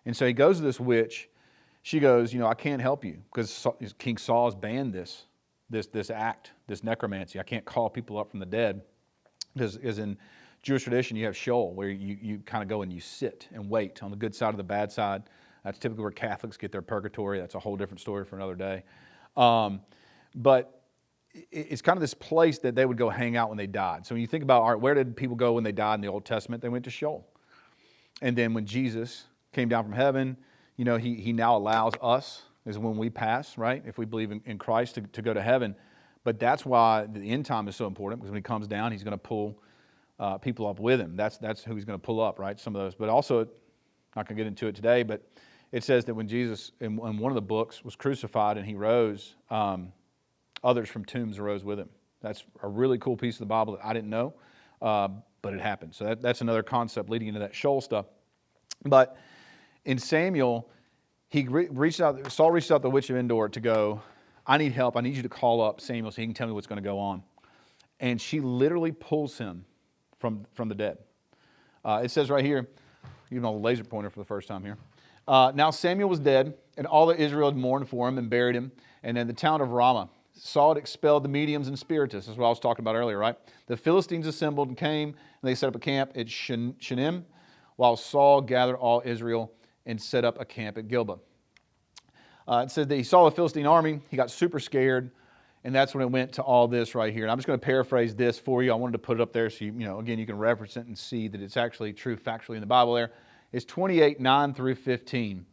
And so he goes to this witch. She goes, I can't help you because King Saul has banned this act, this necromancy. I can't call people up from the dead because in Jewish tradition, you have Sheol, where you kind of go and you sit and wait on the good side or the bad side. That's typically where Catholics get their purgatory. That's a whole different story for another day. But it's kind of this place that they would go hang out when they died. So when you think about, all right, where did people go when they died in the Old Testament? They went to Sheol. And then when Jesus came down from heaven, he now allows us, is when we pass, right? If we believe in Christ, to go to heaven. But that's why the end time is so important, because when he comes down, he's going to pull people up with him. That's who he's going to pull up, right? Some of those. But also, not going to get into it today, but it says that when Jesus, in one of the books, was crucified and he rose, others from tombs arose with him. That's a really cool piece of the Bible that I didn't know, but it happened. So that's another concept leading into that Sheol stuff. But in Samuel, Saul reached out to the witch of Endor to go, I need help. I need you to call up Samuel so he can tell me what's going to go on. And she literally pulls him from the dead. It says right here, even on the laser pointer for the first time here. Now Samuel was dead, and all of Israel had mourned for him and buried him. And in the town of Ramah, Saul had expelled the mediums and spiritists. That's what I was talking about earlier, right? The Philistines assembled and came, and they set up a camp at Shunem, while Saul gathered all Israel and set up a camp at Gilboa. It said that he saw the Philistine army. He got super scared, and that's when it went to all this right here. And I'm just going to paraphrase this for you. I wanted to put it up there so again, you can reference it and see that it's actually true factually in the Bible there. It's 28, 9 through 15.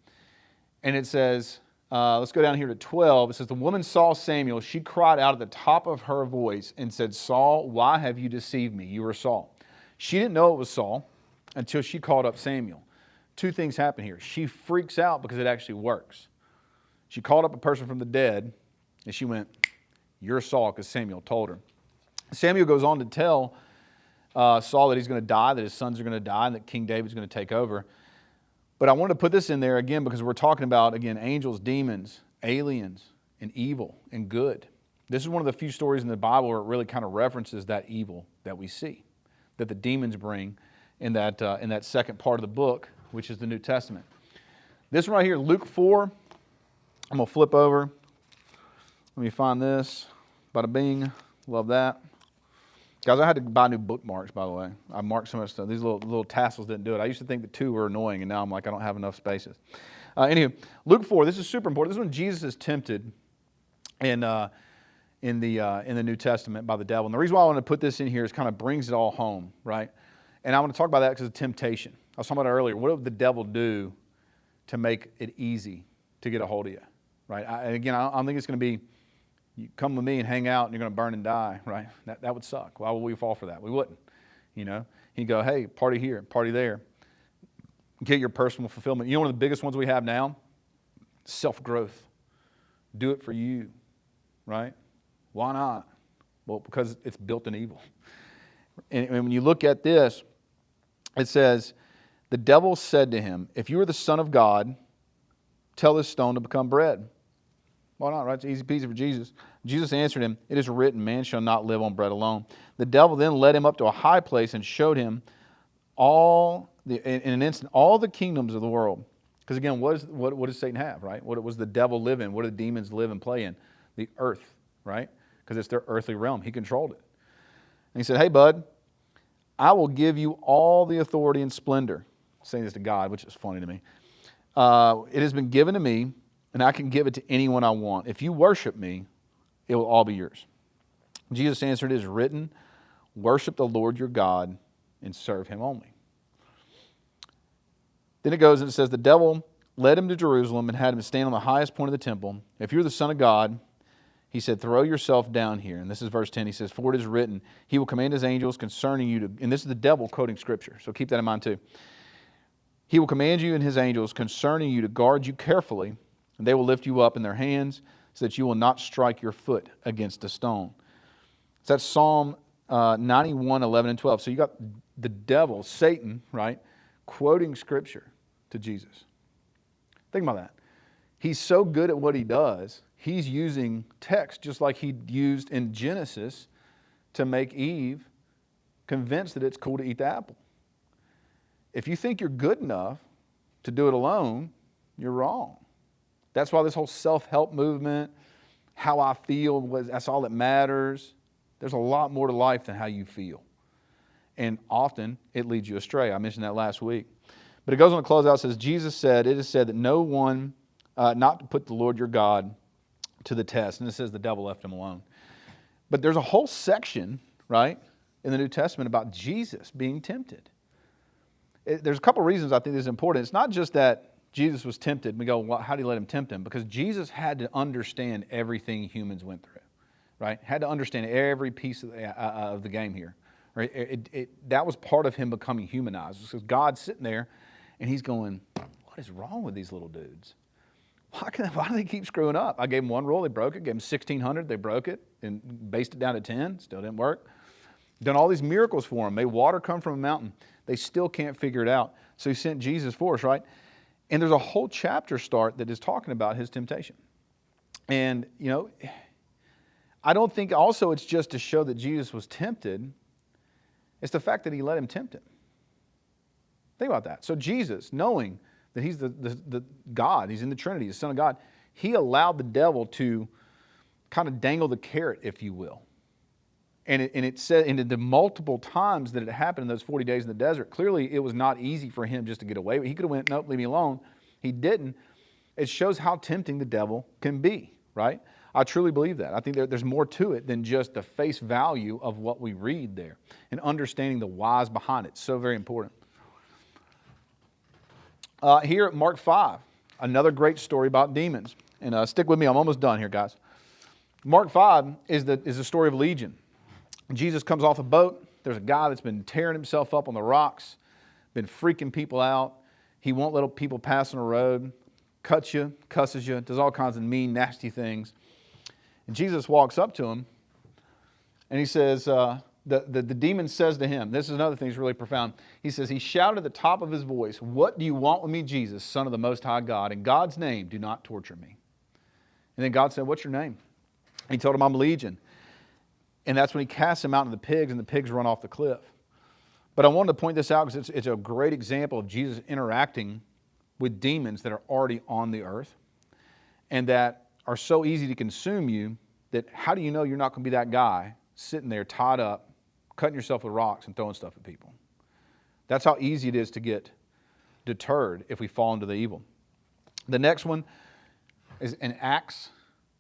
And it says, let's go down here to 12. It says, the woman saw Samuel. She cried out at the top of her voice and said, Saul, why have you deceived me? You are Saul. She didn't know it was Saul until she called up Samuel. Two things happen here. She freaks out because it actually works. She called up a person from the dead, and she went, you're Saul, because Samuel told her. Samuel goes on to tell Saul that he's going to die, that his sons are going to die, and that King David's going to take over. But I wanted to put this in there again because we're talking about, again, angels, demons, aliens, and evil, and good. This is one of the few stories in the Bible where it really kind of references that evil that we see, that the demons bring in that second part of the book, which is the New Testament. This one right here, Luke 4, I'm going to flip over. Let me find this. Bada bing. Love that. Guys, I had to buy new bookmarks, by the way. I marked some of the stuff. These little tassels didn't do it. I used to think that 2 were annoying, and now I'm like, I don't have enough spaces. Anyway, Luke 4, this is super important. This is when Jesus is tempted in the New Testament by the devil. And the reason why I want to put this in here is kind of brings it all home, right? And I want to talk about that because of temptation. I was talking about it earlier. What would the devil do to make it easy to get a hold of you, right? I don't think it's going to be You come with me and hang out and you're going to burn and die, right? That would suck. Why would we fall for that? We wouldn't, you know. He'd go, hey, party here, party there. Get your personal fulfillment. You know one of the biggest ones we have now? Self-growth. Do it for you, right? Why not? Well, because it's built in evil. And when you look at this, it says, the devil said to him, if you are the Son of God, tell this stone to become bread. Why not, right? It's easy peasy for Jesus. Jesus answered him, it is written, man shall not live on bread alone. The devil then led him up to a high place and showed him in an instant all the kingdoms of the world. Because again, what does Satan have, right? What does the devil live in? What do the demons live and play in? The earth, right? Because it's their earthly realm. He controlled it. And he said, hey, bud, I will give you all the authority and splendor. I'm saying this to God, which is funny to me. It has been given to me, and I can give it to anyone I want. If you worship me, it will all be yours. Jesus answered, it is written, worship the Lord your God and serve him only. Then it goes and it says, the devil led him to Jerusalem and had him stand on the highest point of the temple. If you're the Son of God, he said, throw yourself down here. And this is verse 10. He says, for it is written, he will command his angels concerning you to, and this is the devil quoting Scripture, so keep that in mind too. He will command you and his angels concerning you to guard you carefully, and they will lift you up in their hands so that you will not strike your foot against a stone. So that's Psalm 91, 11, and 12. So you got the devil, Satan, right, quoting Scripture to Jesus. Think about that. He's so good at what he does, he's using text just like he used in Genesis to make Eve convinced that it's cool to eat the apple. If you think you're good enough to do it alone, you're wrong. That's why this whole self-help movement, how I feel, that's all that matters. There's a lot more to life than how you feel. And often it leads you astray. I mentioned that last week. But it goes on to close out. It says, Jesus said, it is said that no one, not to put the Lord your God to the test. And it says the devil left him alone. But there's a whole section, right, in the New Testament about Jesus being tempted. There's a couple reasons I think this is important. It's not just that Jesus was tempted. We go, well, how did he let him tempt him? Because Jesus had to understand everything humans went through, right? Had to understand every piece of the game here. Right? That was part of him becoming humanized. Because God's sitting there and he's going, what is wrong with these little dudes? Why do they keep screwing up? I gave them one rule, they broke it. Gave them 1,600, they broke it. And based it down to 10, still didn't work. Done all these miracles for them. Made water come from a mountain. They still can't figure it out. So he sent Jesus for us, right? And there's a whole chapter start that is talking about his temptation. And, you know, I don't think also it's just to show that Jesus was tempted. It's the fact that he let him tempt him. Think about that. So Jesus, knowing that he's the God, he's in the Trinity, the Son of God, he allowed the devil to kind of dangle the carrot, if you will. And it said, and the multiple times that it happened in those 40 days in the desert, clearly it was not easy for him just to get away. He could have went, nope, leave me alone. He didn't. It shows how tempting the devil can be, right? I truly believe that. I think there's more to it than just the face value of what we read there and understanding the whys behind it. So very important. Here at Mark 5, another great story about demons. And stick with me, I'm almost done here, guys. Mark 5 is the story of Legion. Jesus comes off a boat. There's a guy that's been tearing himself up on the rocks, been freaking people out. He won't let people pass on the road, cuts you, cusses you, does all kinds of mean, nasty things. And Jesus walks up to him, and he says, the demon says to him, this is another thing that's really profound. He says, he shouted at the top of his voice, what do you want with me, Jesus, Son of the Most High God? In God's name, do not torture me. And then God said, what's your name? And he told him, I'm Legion. And that's when he casts him out into the pigs, and the pigs run off the cliff. But I wanted to point this out because it's a great example of Jesus interacting with demons that are already on the earth and that are so easy to consume you that how do you know you're not going to be that guy sitting there tied up, cutting yourself with rocks and throwing stuff at people? That's how easy it is to get deterred if we fall into the evil. The next one is in Acts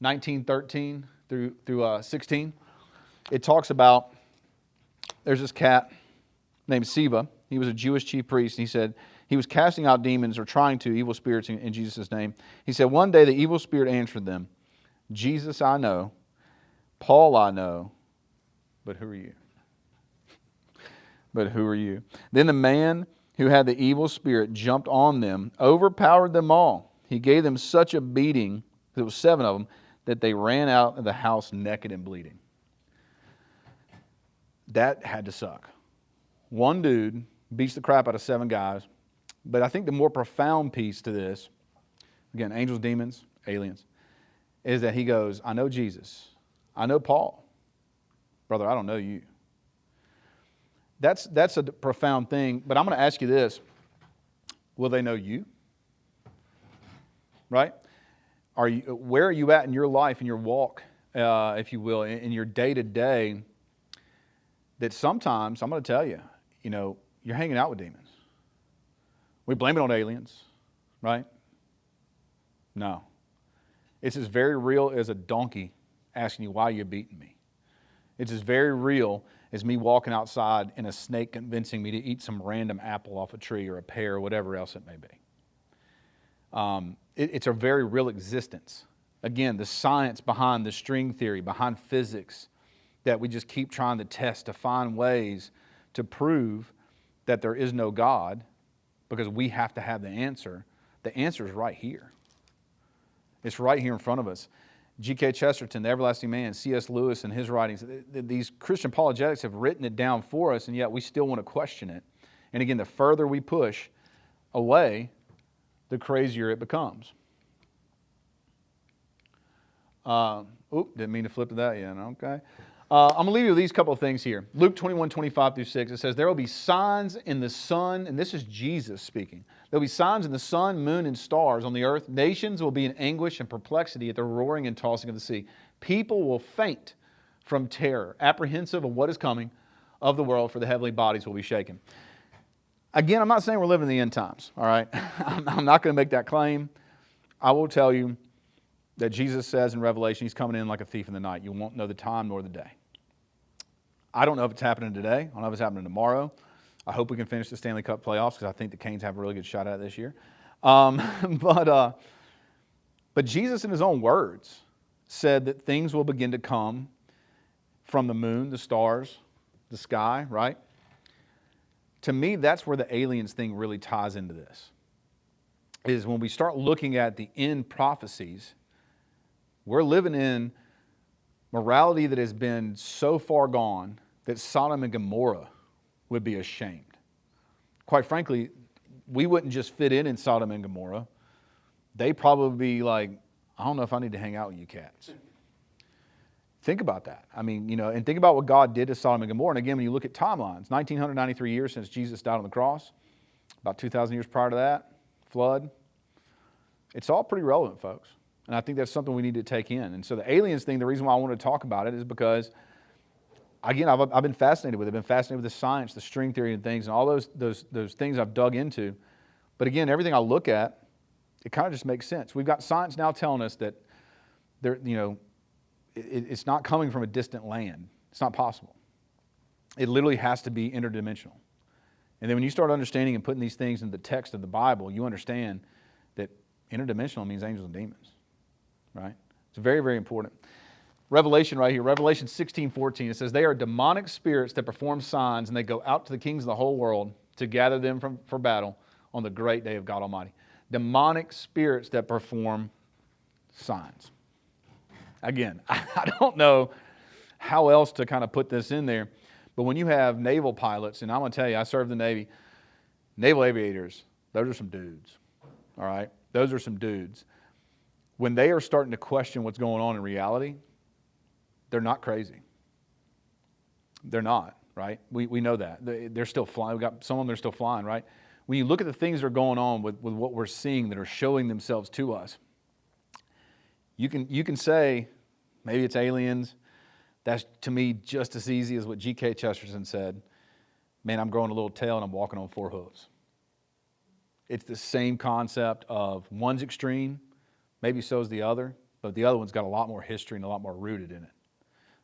19:13 through 16. It talks about, there's this cat named Sceva. He was a Jewish chief priest. And he said he was casting out demons or trying to, evil spirits in Jesus' name. He said, one day the evil spirit answered them, Jesus I know, Paul I know, but who are you? But who are you? Then the man who had the evil spirit jumped on them, overpowered them all. He gave them such a beating, there was 7 of them, that they ran out of the house naked and bleeding. That had to suck. One dude beats the crap out of 7 guys. But I think the more profound piece to this, again, angels, demons, aliens, is that he goes, I know Jesus. I know Paul. Brother, I don't know you. That's a profound thing. But I'm going to ask you this. Will they know you? Right? Where are you at in your life, in your walk, if you will, in your day-to-day, that sometimes, I'm going to tell you, you're hanging out with demons. We blame it on aliens, right? No. It's as very real as a donkey asking you why you're beating me. It's as very real as me walking outside and a snake convincing me to eat some random apple off a tree or a pear or whatever else it may be. It's a very real existence. Again, the science behind the string theory, behind physics, that we just keep trying to test to find ways to prove that there is no God because we have to have the answer. The answer is right here. It's right here in front of us. G.K. Chesterton, the everlasting man, C.S. Lewis in his writings, these Christian apologetics have written it down for us, and yet we still want to question it. And again, the further we push away, the crazier it becomes. Didn't mean to flip to that yet. Okay. I'm going to leave you with these couple of things here. Luke 21:25-6, it says, there will be signs in the sun, and this is Jesus speaking. There will be signs in the sun, moon, and stars on the earth. Nations will be in anguish and perplexity at the roaring and tossing of the sea. People will faint from terror, apprehensive of what is coming of the world, for the heavenly bodies will be shaken. Again, I'm not saying we're living in the end times, all right? I'm not going to make that claim. I will tell you that Jesus says in Revelation, He's coming in like a thief in the night. You won't know the time nor the day. I don't know if it's happening today. I don't know if it's happening tomorrow. I hope we can finish the Stanley Cup playoffs because I think the Canes have a really good shot at it this year. But Jesus, in His own words, said that things will begin to come from the moon, the stars, the sky, right? To me, that's where the aliens thing really ties into this. Is when we start looking at the end prophecies, we're living in morality that has been so far gone that Sodom and Gomorrah would be ashamed. Quite frankly, we wouldn't just fit in Sodom and Gomorrah. They'd probably be like, I don't know if I need to hang out with you cats. Think about that. I mean, and think about what God did to Sodom and Gomorrah. And again, when you look at timelines, 1993 years since Jesus died on the cross, about 2,000 years prior to that, flood. It's all pretty relevant, folks. And I think that's something we need to take in. And so the aliens thing, the reason why I wanted to talk about it is because, again, I've been fascinated with it. I've been fascinated with the science, the string theory and things, and all those things I've dug into. But again, everything I look at, it kind of just makes sense. We've got science now telling us that it's not coming from a distant land. It's not possible. It literally has to be interdimensional. And then when you start understanding and putting these things in the text of the Bible, you understand that interdimensional means angels and demons. Right? It's very, very important. Revelation right here, Revelation 16:14, it says, they are demonic spirits that perform signs, and they go out to the kings of the whole world to gather them for battle on the great day of God Almighty. Demonic spirits that perform signs. Again, I don't know how else to kind of put this in there, but when you have naval pilots, and I'm going to tell you, I served the Navy, naval aviators, those are some dudes. All right? Those are some dudes. When they are starting to question what's going on in reality, they're not crazy. They're not, right? We know that. They're still flying. We've got some of them that are still flying, right? When you look at the things that are going on with what we're seeing that are showing themselves to us, you can say, maybe it's aliens. That's, to me, just as easy as what G.K. Chesterton said. Man, I'm growing a little tail and I'm walking on 4 hooves. It's the same concept of one's extreme, maybe so is the other, but the other one's got a lot more history and a lot more rooted in it.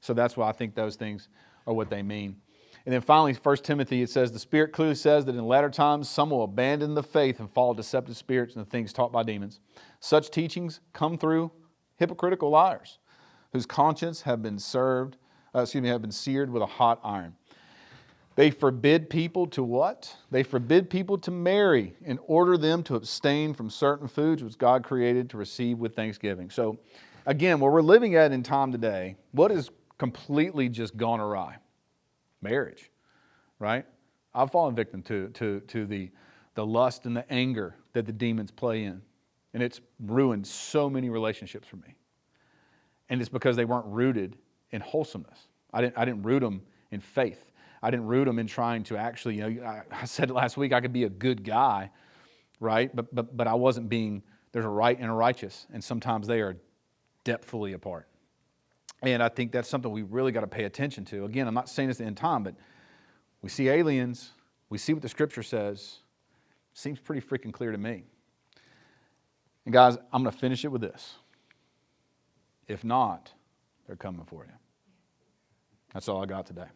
So that's why I think those things are what they mean. And then finally, 1 Timothy, it says, the Spirit clearly says that in latter times some will abandon the faith and follow deceptive spirits and the things taught by demons. Such teachings come through hypocritical liars whose conscience have been seared with a hot iron. They forbid people to what? They forbid people to marry and order them to abstain from certain foods which God created to receive with thanksgiving. So, again, what we're living at in time today, what is completely just gone awry? Marriage, right? I've fallen victim to the lust and the anger that the demons play in. And it's ruined so many relationships for me. And it's because they weren't rooted in wholesomeness. I didn't root them in faith. I didn't root them in trying to actually, I said last week I could be a good guy, right? But I wasn't being, there's a right and a righteous, and sometimes they are depthfully apart. And I think that's something we really got to pay attention to. Again, I'm not saying it's the end time, but we see aliens, we see what the Scripture says. Seems pretty freaking clear to me. And guys, I'm going to finish it with this. If not, they're coming for you. That's all I got today.